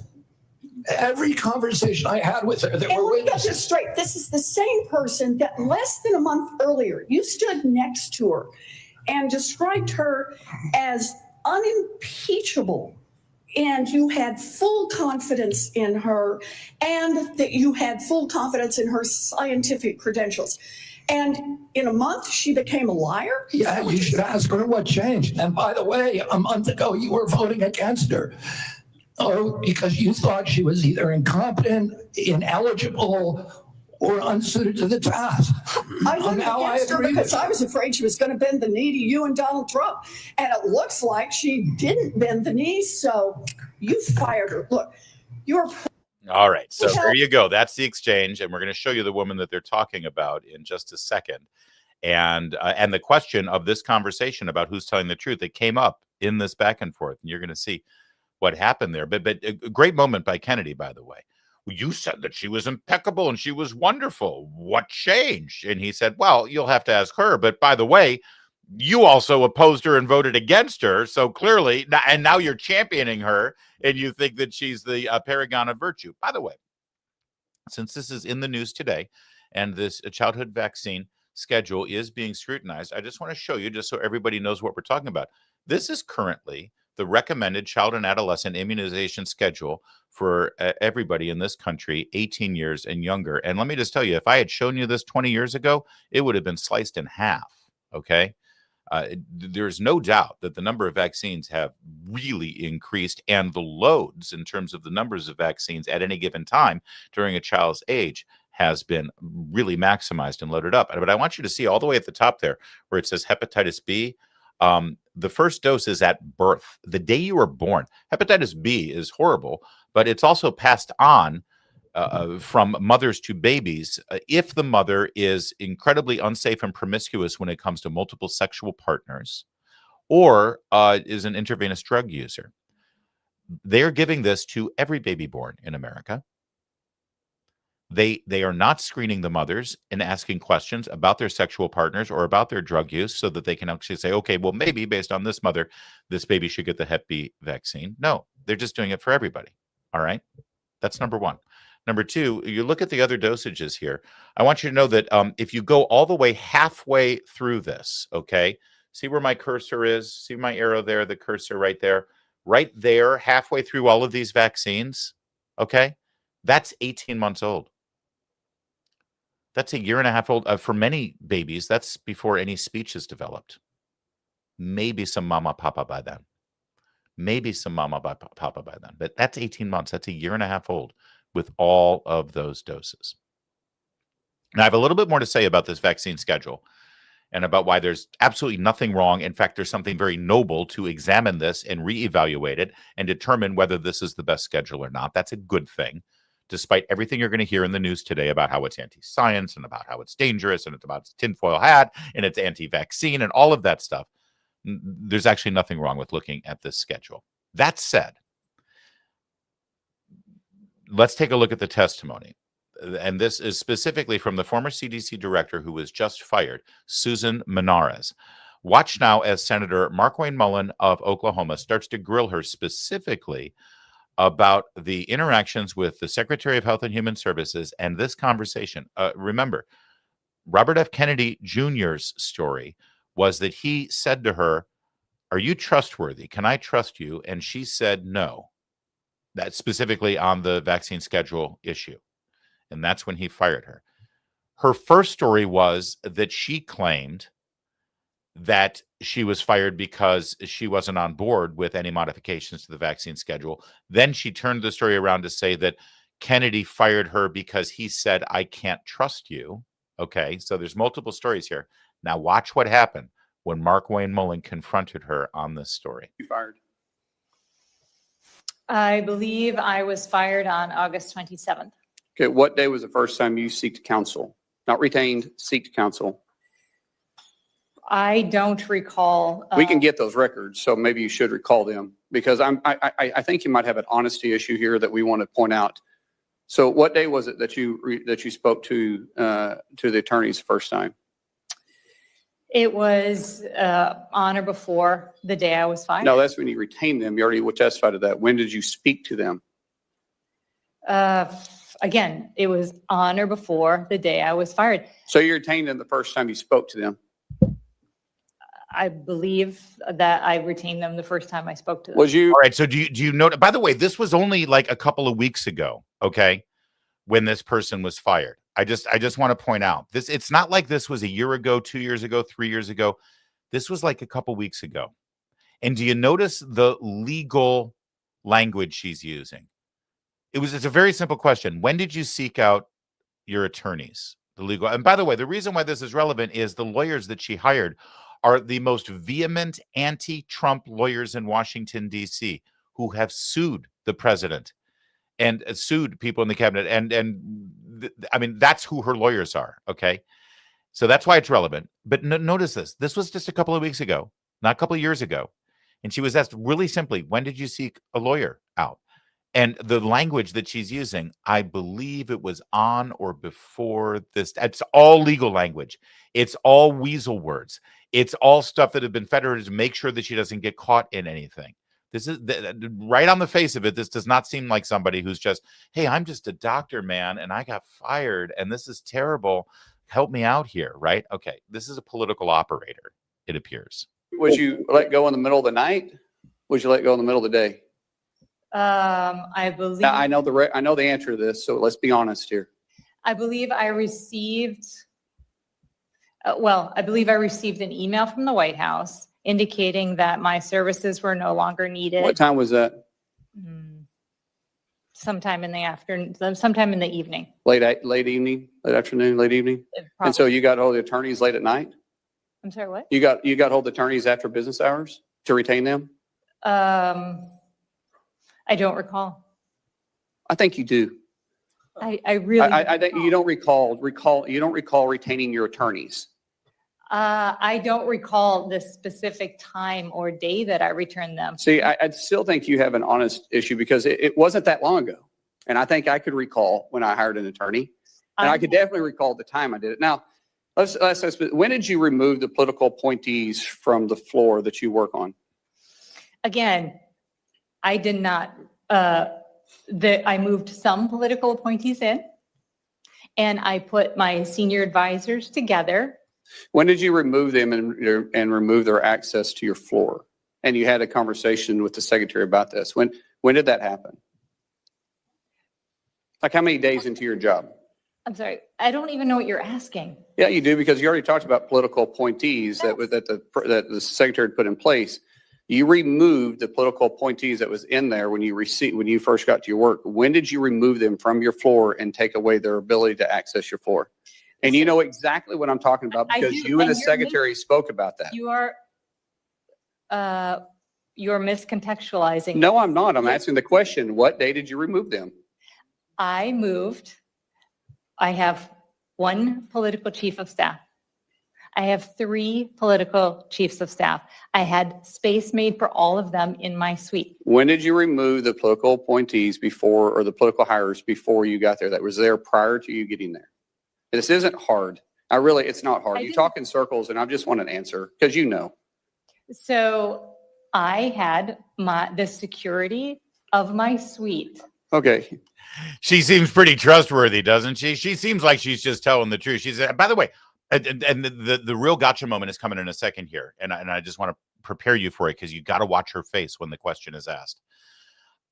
Every conversation I had with her, there were witnesses. Get this straight. This is the same person that less than a month earlier, you stood next to her and described her as unimpeachable, and you had full confidence in her, and that you had full confidence in her scientific credentials. And in a month, she became a liar? Yeah, you should ask her what changed. And by the way, a month ago, you were voting against her. Oh, because you thought she was either incompetent, ineligible, or unsuited to the task. I voted against her because I was afraid she was going to bend the knee to you and Donald Trump. And it looks like she didn't bend the knee, so you fired her. Look, you're... All right, so there you go. That's the exchange, and we're going to show you the woman that they're talking about in just a second. And the question of this conversation about who's telling the truth, it came up in this back and forth, and you're going to see what happened there. But a great moment by Kennedy, by the way. You said that she was impeccable and she was wonderful. What changed? And he said, well, you'll have to ask her. But by the way, you also opposed her and voted against her. So clearly, and now you're championing her and you think that she's the paragon of virtue. By the way, since this is in the news today and this childhood vaccine schedule is being scrutinized, I just want to show you, just so everybody knows what we're talking about. This is currently the recommended child and adolescent immunization schedule for everybody in this country, 18 years and younger. And let me just tell you, if I had shown you this 20 years ago, it would have been sliced in half, okay? There's no doubt that the number of vaccines have really increased, and the loads in terms of the numbers of vaccines at any given time during a child's age has been really maximized and loaded up. But I want you to see all the way at the top there where it says hepatitis B. The first dose is at birth, the day you were born. Hepatitis B is horrible, but it's also passed on from mothers to babies if the mother is incredibly unsafe and promiscuous when it comes to multiple sexual partners or is an intravenous drug user. They're giving this to every baby born in America. They are not screening the mothers and asking questions about their sexual partners or about their drug use so that they can actually say, okay, well, maybe based on this mother, this baby should get the Hep B vaccine. No, they're just doing it for everybody. All right. That's number one. Number two, you look at the other dosages here. I want you to know that if you go all the way halfway through this, okay, see where my cursor is? See my arrow there, the cursor right there, halfway through all of these vaccines, okay, that's 18 months old. That's a year and a half old. For many babies, that's before any speech is developed. Maybe some mama, papa by then. Maybe some mama, papa by then. But that's 18 months. That's a year and a half old with all of those doses. Now, I have a little bit more to say about this vaccine schedule and about why there's absolutely nothing wrong. In fact, there's something very noble to examine this and reevaluate it and determine whether this is the best schedule or not. That's a good thing, despite everything you're going to hear in the news today about how it's anti-science and about how it's dangerous and it's about its tinfoil hat and it's anti-vaccine and all of that stuff. There's actually nothing wrong with looking at this schedule. That said, let's take a look at the testimony. And this is specifically from the former CDC director who was just fired, Susan Menares. Watch now as Senator Markwayne Mullin of Oklahoma starts to grill her specifically about the interactions with the Secretary of Health and Human Services and this conversation. Remember, Robert F. Kennedy Jr.'s story was that he said to her, "Are you trustworthy? Can I trust you?" And she said no. That's specifically on the vaccine schedule issue. And that's when he fired her. Her first story was that she claimed that she was fired because she wasn't on board with any modifications to the vaccine schedule. Then she turned the story around to say that Kennedy fired her because he said, "I can't trust you." Okay, so there's multiple stories here. Now watch what happened when Markwayne Mullin confronted her on this story. You fired? I believe I was fired on August 27th. Okay, what day was the first time you seeked counsel? Not retained, seeked counsel. I don't recall. We can get those records, so maybe you should recall them, because I think you might have an honesty issue here that we want to point out. So what day was it that you spoke to the attorneys first time? It was on or before the day I was fired. No, that's when you retained them. You already testified to that. When did you speak to them? Again, it was on or before the day I was fired. So you retained them the first time you spoke to them? I believe that I retained them the first time I spoke to them. Was you? All right. So do you know, by the way, this was only like a couple of weeks ago, okay, when this person was fired. I just want to point out this. It's not like this was a year ago, 2 years ago, 3 years ago. This was like a couple weeks ago. And do you notice the legal language she's using? It's a very simple question. When did you seek out your attorneys? The legal. And by the way, the reason why this is relevant is the lawyers that she hired are the most vehement anti-Trump lawyers in Washington, D.C., who have sued the president and sued people in the cabinet. I mean, that's who her lawyers are. Okay. So that's why it's relevant. But notice this. This was just a couple of weeks ago, not a couple of years ago. And she was asked really simply, when did you seek a lawyer out? And the language that she's using, I believe it was on or before this. It's all legal language. It's all weasel words. It's all stuff that have been fed her to make sure that she doesn't get caught in anything. This is right on the face of it. This does not seem like somebody who's just, hey, I'm just a doctor, man, and I got fired, and this is terrible. Help me out here, right? Okay, this is a political operator, it appears. Would you let go in the middle of the night? Would you let go in the middle of the day? I believe. Now, I know the answer to this, so let's be honest here. I believe I received. I believe I received an email from the White House indicating that my services were no longer needed. What time was that? Sometime in the afternoon, sometime in the evening. Late evening, late afternoon, late evening. And so you got hold of the attorneys late at night? I'm sorry, what? You got hold of the attorneys after business hours to retain them? I don't recall. I think you do. I really. I think you don't recall. You don't recall retaining your attorneys. I don't recall the specific time or day that I returned them. See, I still think you have an honest issue because it wasn't that long ago. And I think I could recall when I hired an attorney And I could definitely recall the time I did it. Now, when did you remove the political appointees from the floor that you work on? Again, I did not, I moved some political appointees in, and I put my senior advisors together. When did you remove them and remove their access to your floor? And you had a conversation with the secretary about this. When did that happen? Like how many days into your job? I'm sorry, I don't even know what you're asking. Yeah, you do, because you already talked about political appointees that the secretary put in place. You removed the political appointees that was in there when you first got to your work. When did you remove them from your floor and take away their ability to access your floor? And you know exactly what I'm talking about, because you and the secretary spoke about that. You're miscontextualizing. No, I'm not. I'm asking the question, what day did you remove them? I have one political chief of staff. I have 3 political chiefs of staff. I had space made for all of them in my suite. When did you remove the political appointees before, or the political hires before you got there? That was there prior to you getting there. This isn't hard. It's not hard. You talk in circles, and I just want an answer, because you know. So I had the security of my suite. Okay. She seems pretty trustworthy, doesn't she? She seems like she's just telling the truth. She's, by the way, and the real gotcha moment is coming in a second here. And I just want to prepare you for it, because you got to watch her face when the question is asked.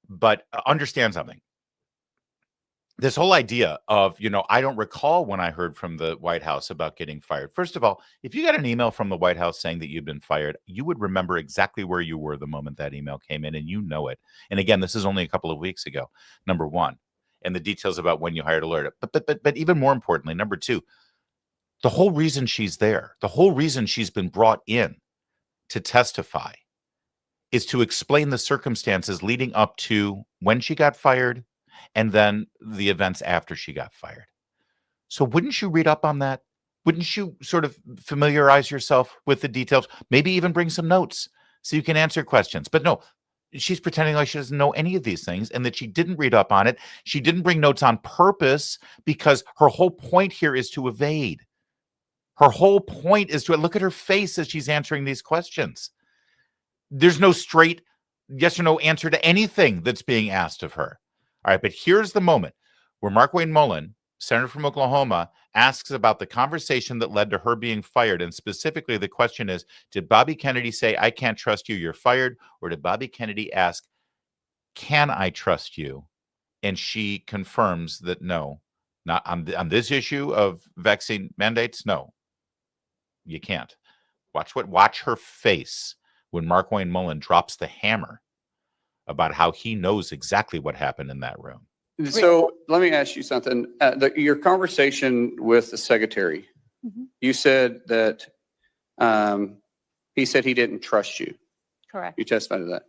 But understand something. This whole idea of, I don't recall when I heard from the White House about getting fired. First of all, if you got an email from the White House saying that you've been fired, you would remember exactly where you were the moment that email came in, and you know it. And again, this is only a couple of weeks ago, number one, and the details about when you hired alert. But even more importantly, number two, the whole reason she's there, the whole reason she's been brought in to testify is to explain the circumstances leading up to when she got fired and then the events after she got fired. So wouldn't you read up on that? Wouldn't you sort of familiarize yourself with the details? Maybe even bring some notes so you can answer questions. But no, she's pretending like she doesn't know any of these things and that she didn't read up on it. She didn't bring notes on purpose, because her whole point here is to evade. Her whole point is to look at her face as she's answering these questions. There's no straight yes or no answer to anything that's being asked of her. All right, but here's the moment where Markwayne Mullin, senator from Oklahoma, asks about the conversation that led to her being fired. And specifically, the question is, did Bobby Kennedy say, "I can't trust you, you're fired"? Or did Bobby Kennedy ask, "Can I trust you?" And she confirms that no, not on this issue of vaccine mandates. No, you can't. Watch her face when Markwayne Mullin drops the hammer about how he knows exactly what happened in that room. So let me ask you something. Your conversation with the secretary, you said that he said he didn't trust you. Correct. You testified to that.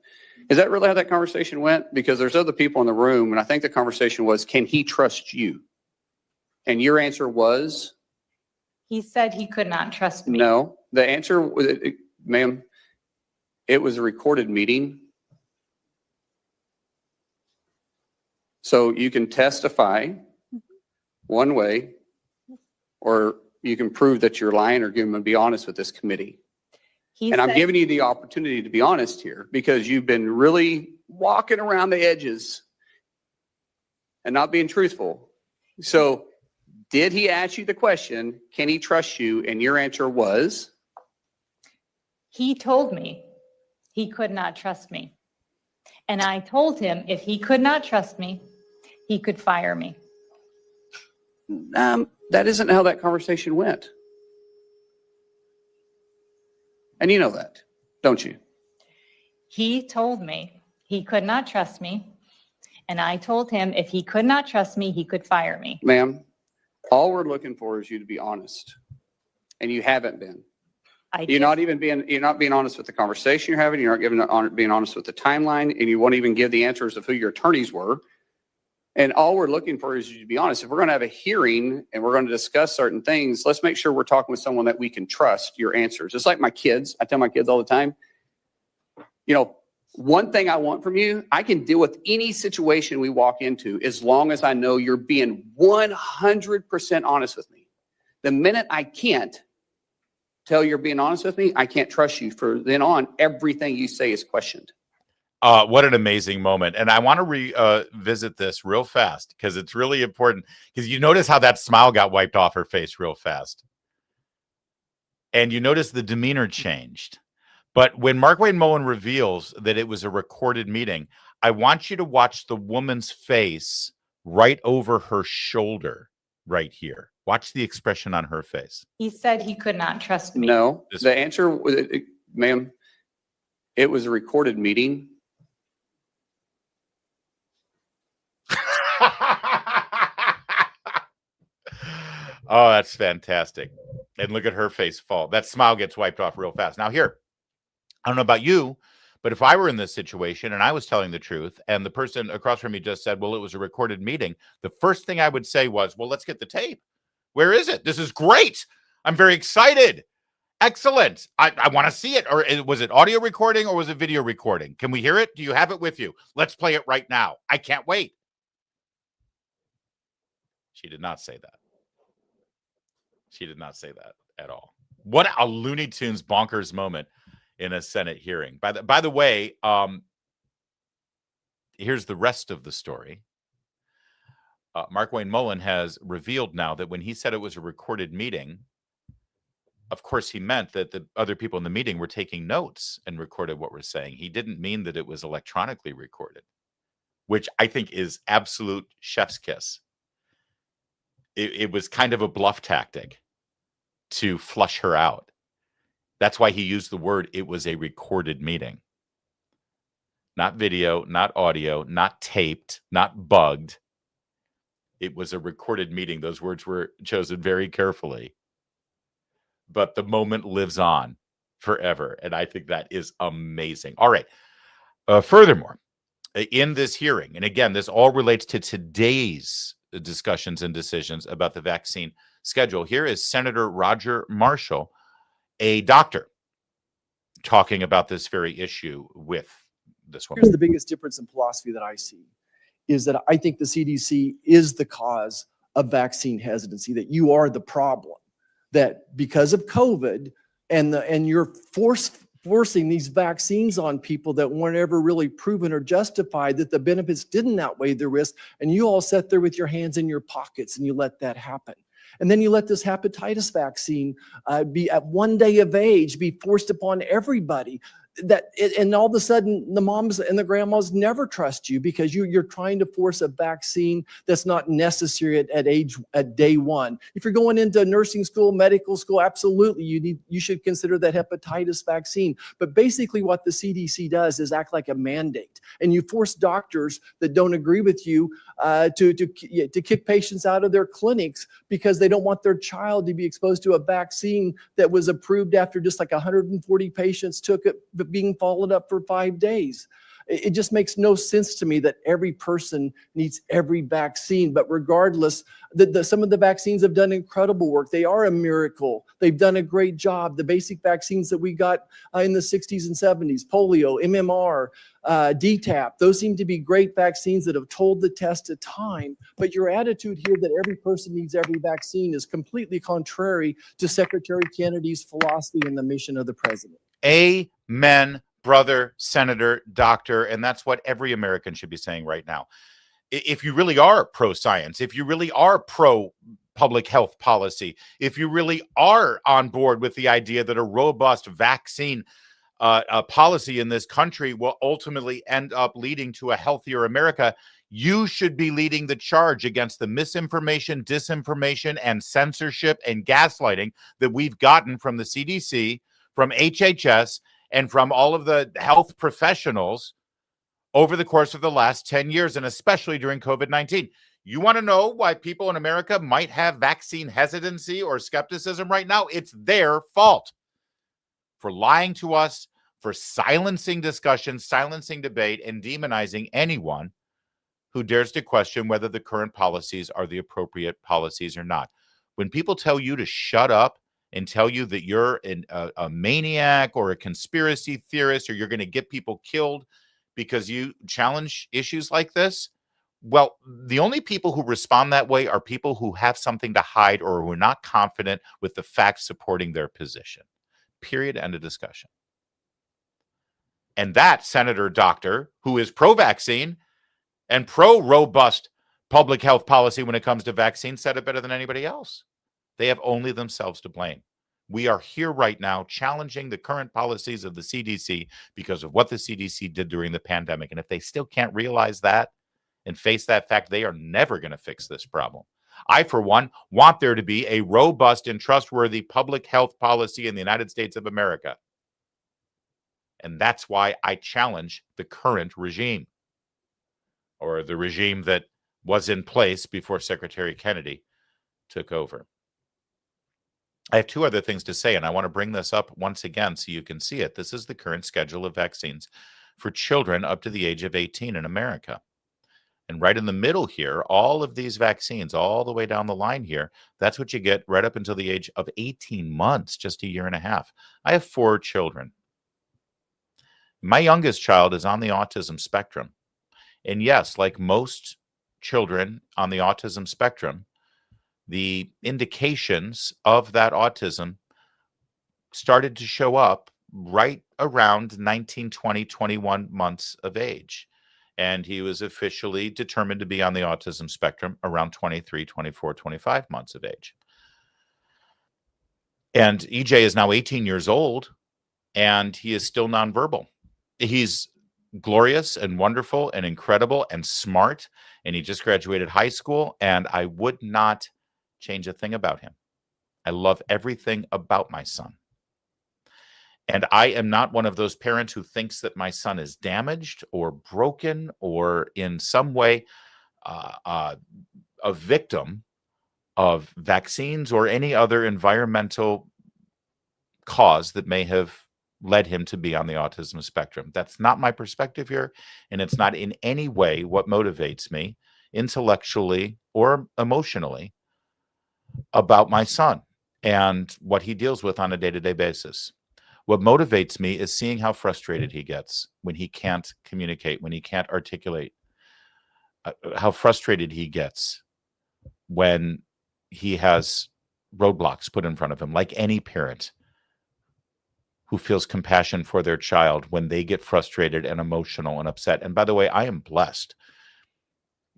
Is that really how that conversation went? Because there's other people in the room, and I think the conversation was, can he trust you? And your answer was? He said he could not trust me. No, the answer, ma'am, it was a recorded meeting. So you can testify one way, or you can prove that you're lying, or give them be honest with this committee. I'm giving you the opportunity to be honest here, because you've been really walking around the edges and not being truthful. So did he ask you the question, can he trust you? And your answer was? He told me he could not trust me. And I told him if he could not trust me, he could fire me. That isn't how that conversation went. And you know that, don't you? He told me he could not trust me. And I told him if he could not trust me, he could fire me. Ma'am, all we're looking for is you to be honest. And you haven't been. You're not being honest with the conversation you're having. You're not being honest with the timeline, and you won't even give the answers of who your attorneys were. And all we're looking for is you to be honest. If we're going to have a hearing and we're going to discuss certain things, let's make sure we're talking with someone that we can trust your answers. It's like my kids. I tell my kids all the time, One thing I want from you, I can deal with any situation we walk into as long as I know you're being 100% honest with me. The minute I can't tell you're being honest with me, I can't trust you. For then on, everything you say is questioned. What an amazing moment. And I want to revisit this real fast because it's really important, because you notice how that smile got wiped off her face real fast. And you notice the demeanor changed. But when Markwayne Mullin reveals that it was a recorded meeting, I want you to watch the woman's face right over her shoulder right here. Watch the expression on her face. He said he could not trust me. No, the answer, ma'am, it was a recorded meeting. Oh, that's fantastic. And look at her face fall. That smile gets wiped off real fast. Now here, I don't know about you, but if I were in this situation and I was telling the truth and the person across from me just said, well, it was a recorded meeting, the first thing I would say was, well, let's get the tape. Where is it? This is great. I'm very excited. Excellent. I want to see it. Or was it audio recording or was it video recording? Can we hear it? Do you have it with you? Let's play it right now. I can't wait. She did not say that. She did not say that at all. What a Looney Tunes bonkers moment in a Senate hearing. By the way, here's the rest of the story. Markwayne Mullin has revealed now that when he said it was a recorded meeting, of course, he meant that the other people in the meeting were taking notes and recorded what we're saying. He didn't mean that it was electronically recorded, which I think is absolute chef's kiss. It was kind of a bluff tactic to flush her out. That's why he used the word, it was a recorded meeting. Not video, not audio, not taped, not bugged. It was a recorded meeting. Those words were chosen very carefully. But the moment lives on forever. And I think that is amazing. All right. Furthermore, in this hearing, and again, this all relates to today's discussions and decisions about the vaccine schedule. Here is Senator Roger Marshall, a doctor, talking about this very issue with this woman. Here's the biggest difference in philosophy that I see, is that I think the CDC is the cause of vaccine hesitancy, that you are the problem, that because of COVID and you're forcing these vaccines on people that weren't ever really proven or justified, that the benefits didn't outweigh the risk, and you all sat there with your hands in your pockets and you let that happen. And then you let this hepatitis vaccine be at 1 day of age, be forced upon everybody. And all of a sudden, the moms and the grandmas never trust you because you're trying to force a vaccine that's not necessary at day one. If you're going into nursing school, medical school, absolutely, you should consider that hepatitis vaccine. But basically, what the CDC does is act like a mandate, and you force doctors that don't agree with you to kick patients out of their clinics because they don't want their child to be exposed to a vaccine that was approved after just like 140 patients took it, being followed up for 5 days. It just makes no sense to me that every person needs every vaccine. But regardless, some of the vaccines have done incredible work. They are a miracle. They've done a great job. The basic vaccines that we got in the 60s and 70s, polio, MMR, DTaP, those seem to be great vaccines that have told the test of time. But your attitude here that every person needs every vaccine is completely contrary to Secretary Kennedy's philosophy and the mission of the president. Amen, brother, senator, doctor, and that's what every American should be saying right now. If you really are pro-science, if you really are pro-public health policy, if you really are on board with the idea that a robust vaccine policy in this country will ultimately end up leading to a healthier America, you should be leading the charge against the misinformation, disinformation, and censorship and gaslighting that we've gotten from the CDC, from HHS, and from all of the health professionals over the course of the last 10 years, and especially during COVID-19. You want to know why people in America might have vaccine hesitancy or skepticism right now? It's their fault for lying to us, for silencing discussion, silencing debate, and demonizing anyone who dares to question whether the current policies are the appropriate policies or not. When people tell you to shut up and tell you that you're a maniac or a conspiracy theorist, or you're going to get people killed because you challenge issues like this, well, the only people who respond that way are people who have something to hide or who are not confident with the facts supporting their position. Period. End of discussion. And that senator doctor who is pro-vaccine and pro-robust public health policy when it comes to vaccines said it better than anybody else. They have only themselves to blame. We are here right now challenging the current policies of the CDC because of what the CDC did during the pandemic. And if they still can't realize that and face that fact, they are never going to fix this problem. I, for one, want there to be a robust and trustworthy public health policy in the United States of America. And that's why I challenge the current regime, or the regime that was in place before Secretary Kennedy took over. I have two other things to say, and I want to bring this up once again so you can see it. This is the current schedule of vaccines for children up to the age of 18 in America. And right in the middle here, all of these vaccines, all the way down the line here, that's what you get right up until the age of 18 months, just a year and a half. I have 4 children. My youngest child is on the autism spectrum. And yes, like most children on the autism spectrum, the indications of that autism started to show up right around 19, 20, 21 months of age. And he was officially determined to be on the autism spectrum around 23, 24, 25 months of age. And EJ is now 18 years old, and he is still nonverbal. He's glorious and wonderful and incredible and smart, and he just graduated high school, and I would not change a thing about him. I love everything about my son. And I am not one of those parents who thinks that my son is damaged or broken or in some way a victim of vaccines or any other environmental cause that may have led him to be on the autism spectrum. That's not my perspective here, and it's not in any way what motivates me intellectually or emotionally about my son and what he deals with on a day-to-day basis. What motivates me is seeing how frustrated he gets when he can't communicate, when he can't articulate, how frustrated he gets when he has roadblocks put in front of him, like any parent who feels compassion for their child when they get frustrated and emotional and upset. And by the way, I am blessed.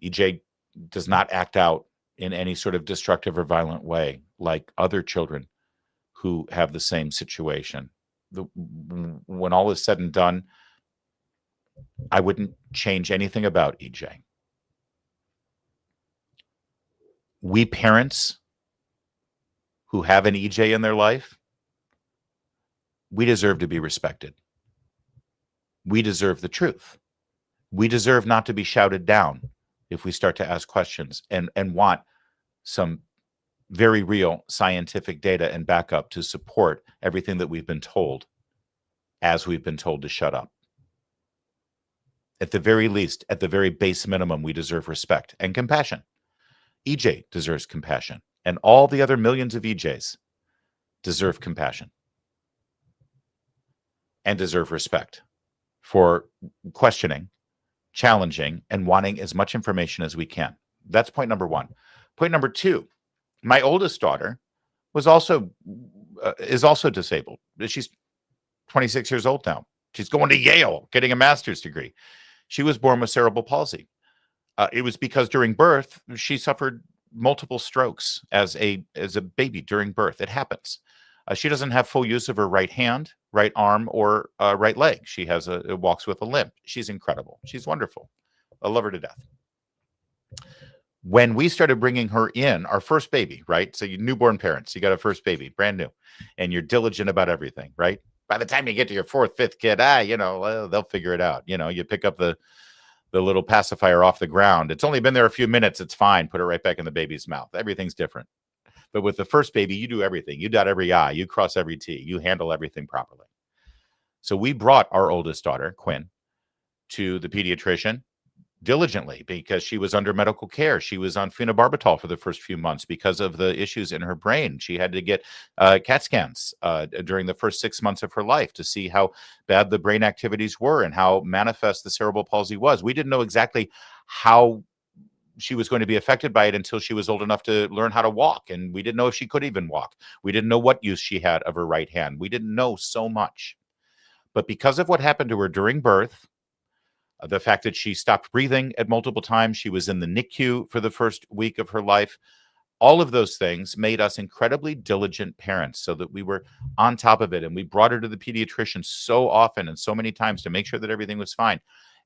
EJ does not act out in any sort of destructive or violent way like other children who have the same situation. When all is said and done, I wouldn't change anything about EJ. We parents who have an EJ in their life, we deserve to be respected. We deserve the truth. We deserve not to be shouted down if we start to ask questions and want some very real scientific data and backup to support everything that we've been told as we've been told to shut up. At the very least, at the very base minimum, we deserve respect and compassion. EJ deserves compassion, and all the other millions of EJs deserve compassion and deserve respect for questioning, challenging, and wanting as much information as we can. That's point number one. Point number two, my oldest daughter is also disabled. She's 26 years old now. She's going to Yale, getting a master's degree. She was born with cerebral palsy. It was because during birth, she suffered multiple strokes as a baby during birth. It happens. She doesn't have full use of her right hand, right arm, or right leg. She walks with a limp. She's incredible. She's wonderful. I love her to death. When we started bringing her in, our first baby, right? So you newborn parents, you got a first baby, brand new, and you're diligent about everything, right? By the time you get to your fourth, fifth kid, they'll figure it out. You pick up the little pacifier off the ground. It's only been there a few minutes. It's fine. Put it right back in the baby's mouth. Everything's different. But with the first baby, you do everything. You dot every I, you cross every T, you handle everything properly. So we brought our oldest daughter, Quinn, to the pediatrician diligently because she was under medical care. She was on phenobarbital for the first few months because of the issues in her brain. She had to get CAT scans during the first 6 months of her life to see how bad the brain activities were and how manifest the cerebral palsy was. We didn't know exactly how she was going to be affected by it until she was old enough to learn how to walk. And we didn't know if she could even walk. We didn't know what use she had of her right hand. We didn't know so much. But because of what happened to her during birth, the fact that she stopped breathing at multiple times, she was in the NICU for the first week of her life, all of those things made us incredibly diligent parents so that we were on top of it. And we brought her to the pediatrician so often and so many times to make sure that everything was fine.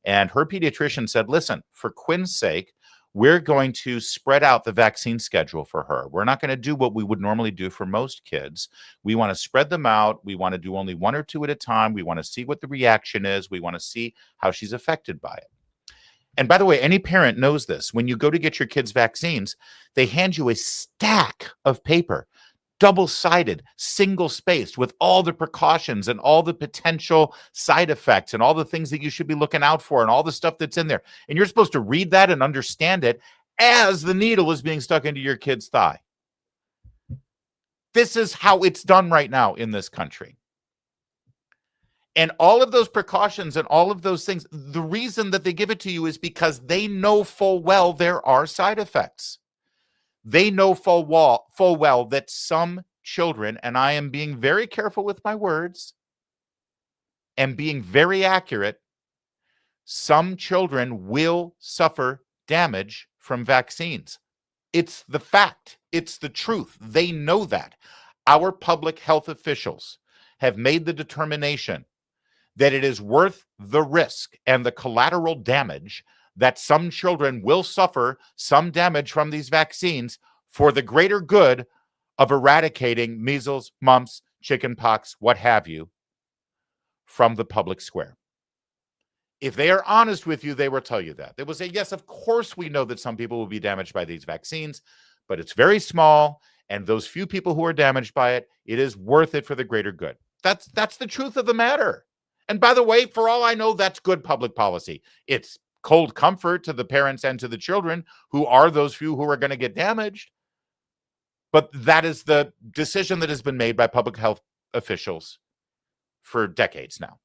And her pediatrician said, listen, for Quinn's sake, we're going to spread out the vaccine schedule for her. We're not going to do what we would normally do for most kids. We want to spread them out. We want to do only 1 or 2 at a time. We want to see what the reaction is. We want to see how she's affected by it. And by the way, any parent knows this. When you go to get your kids' vaccines, they hand you a stack of paper, double-sided, single-spaced, with all the precautions and all the potential side effects and all the things that you should be looking out for and all the stuff that's in there. And you're supposed to read that and understand it as the needle is being stuck into your kid's thigh. This is how it's done right now in this country. And all of those precautions and all of those things, the reason that they give it to you is because they know full well there are side effects. They know full well that some children, and I am being very careful with my words and being very accurate, some children will suffer damage from vaccines. It's the fact. It's the truth. They know that. Our public health officials have made the determination that it is worth the risk and the collateral damage that some children will suffer some damage from these vaccines for the greater good of eradicating measles, mumps, chickenpox, what have you, from the public square. If they are honest with you, they will tell you that. They will say, yes, of course we know that some people will be damaged by these vaccines, but it's very small, and those few people who are damaged by it, it is worth it for the greater good. That's the truth of the matter. And by the way, for all I know, that's good public policy. It's cold comfort to the parents and to the children who are those few who are going to get damaged. But that is the decision that has been made by public health officials for decades now.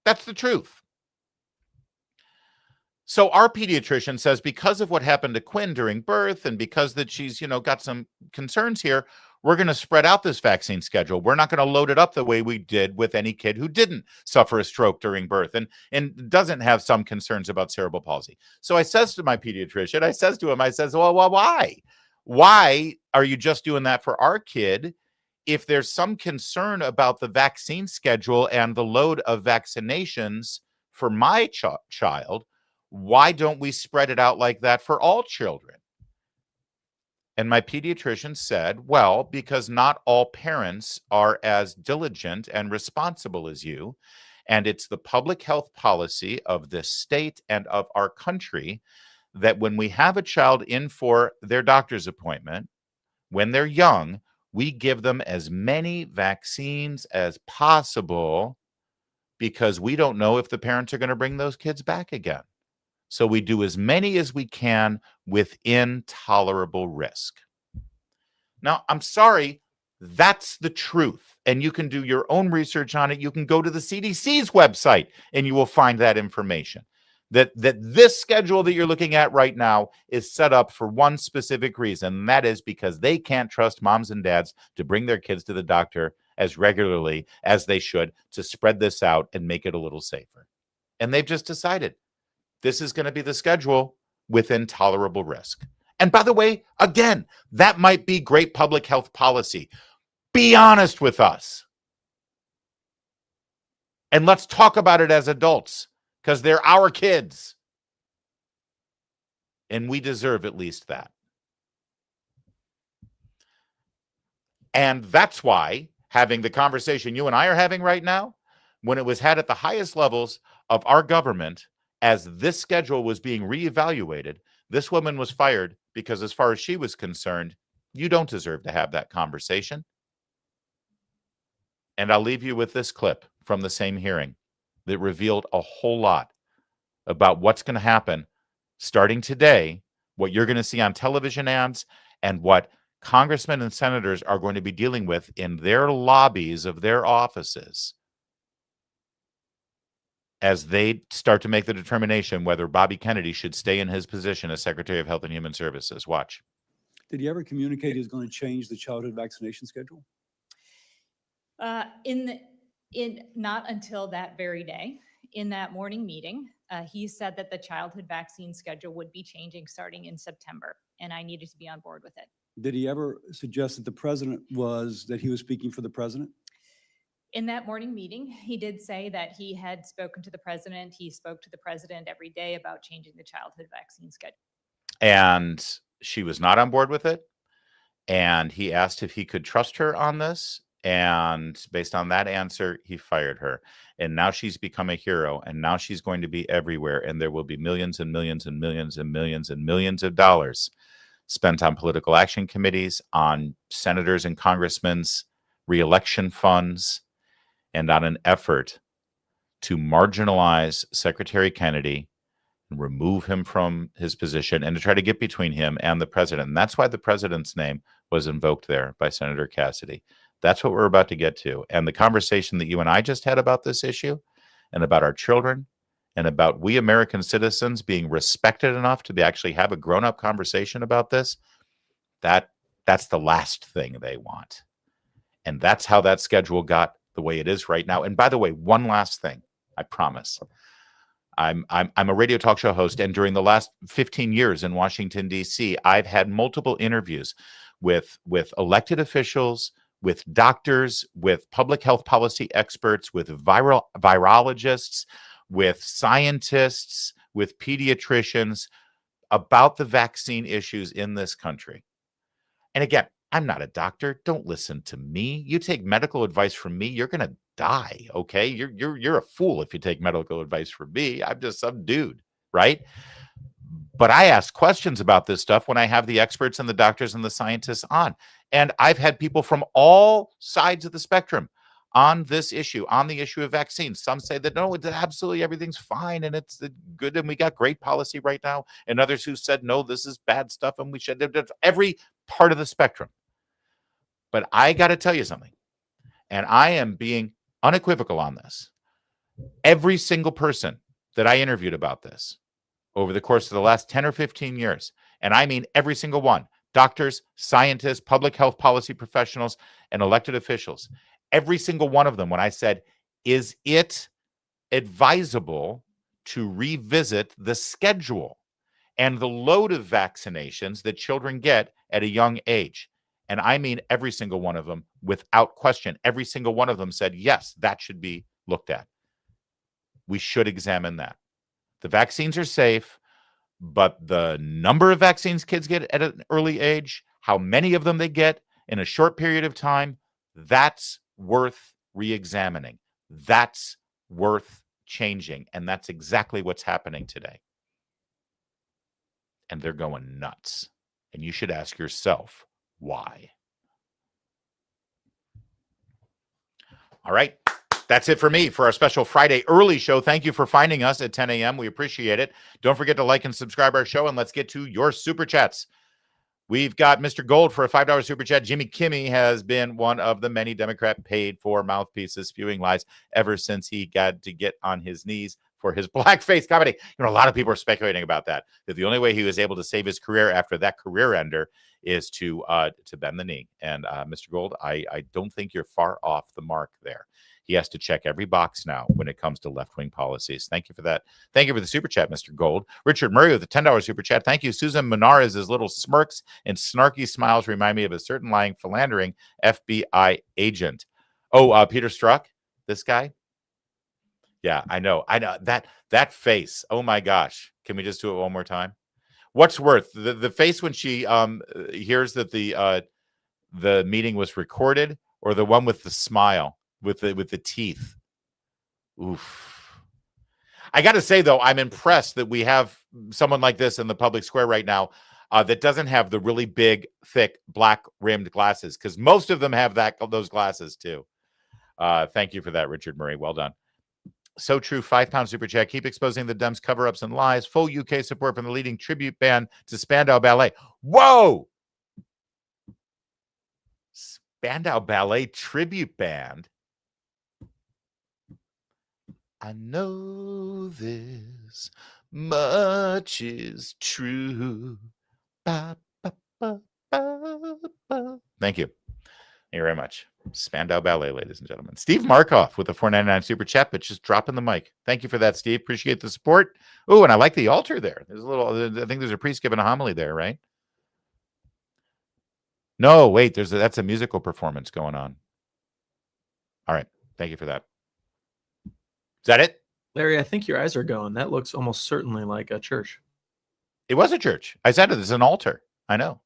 That's the truth. So our pediatrician says because of what happened to Quinn during birth and because that she's, got some concerns here, we're going to spread out this vaccine schedule. We're not going to load it up the way we did with any kid who didn't suffer a stroke during birth and doesn't have some concerns about cerebral palsy. So I says to my pediatrician, I says, well, why? Why are you just doing that for our kid? If there's some concern about the vaccine schedule and the load of vaccinations for my child, why don't we spread it out like that for all children? And my pediatrician said, well, because not all parents are as diligent and responsible as you. And it's the public health policy of this state and of our country that when we have a child in for their doctor's appointment, when they're young, we give them as many vaccines as possible because we don't know if the parents are going to bring those kids back again. So we do as many as we can within tolerable risk. Now, I'm sorry, that's the truth. And you can do your own research on it. You can go to the CDC's website and you will find that information. That this schedule that you're looking at right now is set up for one specific reason, and that is because they can't trust moms and dads to bring their kids to the doctor as regularly as they should to spread this out and make it a little safer. And they've just decided this is going to be the schedule within tolerable risk. And by the way, again, that might be great public health policy. Be honest with us. And let's talk about it as adults. Because they're our kids. And we deserve at least that. And that's why having the conversation you and I are having right now, when it was had at the highest levels of our government, as this schedule was being reevaluated, this woman was fired because as far as she was concerned, you don't deserve to have that conversation. And I'll leave you with this clip from the same hearing that revealed a whole lot about what's going to happen starting today, what you're going to see on television ads and what congressmen and senators are going to be dealing with in their lobbies of their offices as they start to make the determination whether Bobby Kennedy should stay in his position as Secretary of Health and Human Services. Watch. Did he ever communicate he was going to change the childhood vaccination schedule? Not until that very day. In that morning meeting, he said that the childhood vaccine schedule would be changing starting in September, and I needed to be on board with it. Did he ever suggest that he was speaking for the president? In that morning meeting, he did say that he had spoken to the president. He spoke to the president every day about changing the childhood vaccine schedule. And she was not on board with it. And he asked if he could trust her on this. And based on that answer, he fired her. And now she's become a hero. And now she's going to be everywhere. And there will be millions and millions and millions and millions and millions of dollars spent on political action committees, on senators and congressmen's reelection funds, and on an effort to marginalize Secretary Kennedy and remove him from his position and to try to get between him and the president. And that's why the president's name was invoked there by Senator Cassidy. That's what we're about to get to. And the conversation that you and I just had about this issue and about our children and about we American citizens being respected enough to actually have a grown-up conversation about this, that's the last thing they want. And that's how that schedule got the way it is right now. And by the way, one last thing, I promise. I'm a radio talk show host, and during the last 15 years in Washington, D.C., I've had multiple interviews with elected officials, with doctors, with public health policy experts, with virologists, with scientists, with pediatricians about the vaccine issues in this country. And again, I'm not a doctor. Don't listen to me. You take medical advice from me, you're going to die, okay? You're a fool if you take medical advice from me. I'm just some dude, right? But I ask questions about this stuff when I have the experts and the doctors and the scientists on. And I've had people from all sides of the spectrum on this issue, on the issue of vaccines. Some say that, no, it's absolutely everything's fine and it's good and we got great policy right now. And others who said, no, this is bad stuff and we should have every part of the spectrum. But I got to tell you something, and I am being unequivocal on this. Every single person that I interviewed about this over the course of the last 10 or 15 years, and I mean every single one, doctors, scientists, public health policy professionals, and elected officials, every single one of them, when I said, is it advisable to revisit the schedule and the load of vaccinations that children get at a young age? And I mean every single one of them without question. Every single one of them said, yes, that should be looked at. We should examine that. The vaccines are safe, but the number of vaccines kids get at an early age, how many of them they get in a short period of time, that's worth re-examining. That's worth changing. And that's exactly what's happening today. And they're going nuts. And you should ask yourself, why? All right. That's it for me for our special Friday early show. Thank you for finding us at 10 a.m. We appreciate it. Don't forget to like and subscribe our show, and let's get to your super chats. We've got Mr. Gold for a $5 super chat. Jimmy Kimmel has been one of the many Democrat paid for mouthpieces spewing lies ever since he got to get on his knees for his blackface comedy. You know, a lot of people are speculating about that the only way he was able to save his career after that career ender is to bend the knee. And Mr. Gold, I don't think you're far off the mark there. He has to check every box now when it comes to left-wing policies. Thank you for that. Thank you for the super chat, Mr. Gold. Richard Murray with a $10 super chat. Thank you. Susan Menarez's little smirks and snarky smiles remind me of a certain lying, philandering FBI agent. Oh, Peter Strzok, this guy? Yeah, I know. That face. Oh my gosh. Can we just do it one more time? What's worth the face when she hears that the meeting was recorded, or the one with the smile with the teeth? Oof. I got to say though, I'm impressed that we have someone like this in the public square right now that doesn't have the really big, thick, black rimmed glasses, because most of them have those glasses too. Thank you for that, Richard Murray. Well done. So true. £5 super chat. Keep exposing the Dems cover-ups and lies. Full UK support from the leading tribute band to Spandau Ballet. Whoa! Spandau Ballet tribute band. I know this much is true. Ba, ba, ba, ba, ba. Thank you. Thank you very much. Spandau Ballet, ladies and gentlemen. Steve Markoff with a $4.99 super chat, but just dropping the mic. Thank you for that, Steve. Appreciate the support. Oh, and I like the altar there. There's a little, I think there's a priest giving a homily there, right? No, wait, that's a musical performance going on. All right. Thank you for that. Is that it? Larry, I think your eyes are going. That looks almost certainly like a church. It was a church. I said it is an altar. I know.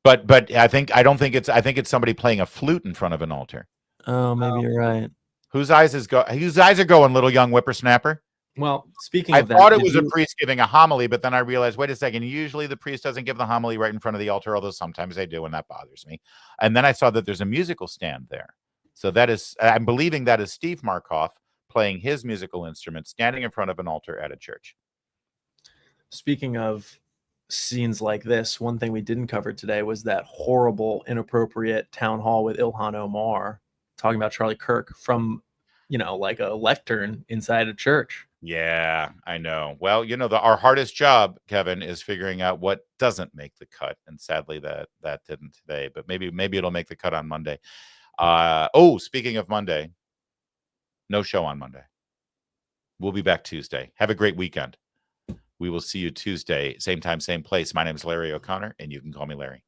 But I think it's somebody playing a flute in front of an altar. Oh, maybe you're right. Whose eyes are going, little young whippersnapper? Well, speaking I of that, thought it was a priest giving a homily, but then I realized, wait a second, usually the priest doesn't give the homily right in front of the altar, although sometimes they do, and that bothers me. And then I saw that there's a musical stand there. So I'm believing that is Steve Markoff playing his musical instrument, standing in front of an altar at a church. Speaking of scenes like this, one thing we didn't cover today was that horrible, inappropriate town hall with Ilhan Omar talking about Charlie Kirk from, like a lectern inside a church. Yeah, I know. Well, our hardest job, Kevin, is figuring out what doesn't make the cut, and sadly that didn't today. But maybe it'll make the cut on Monday. Speaking of Monday, no show on Monday. We'll be back Tuesday. Have a great weekend. We will see you Tuesday, same time, same place. My name is Larry O'Connor, and you can call me Larry.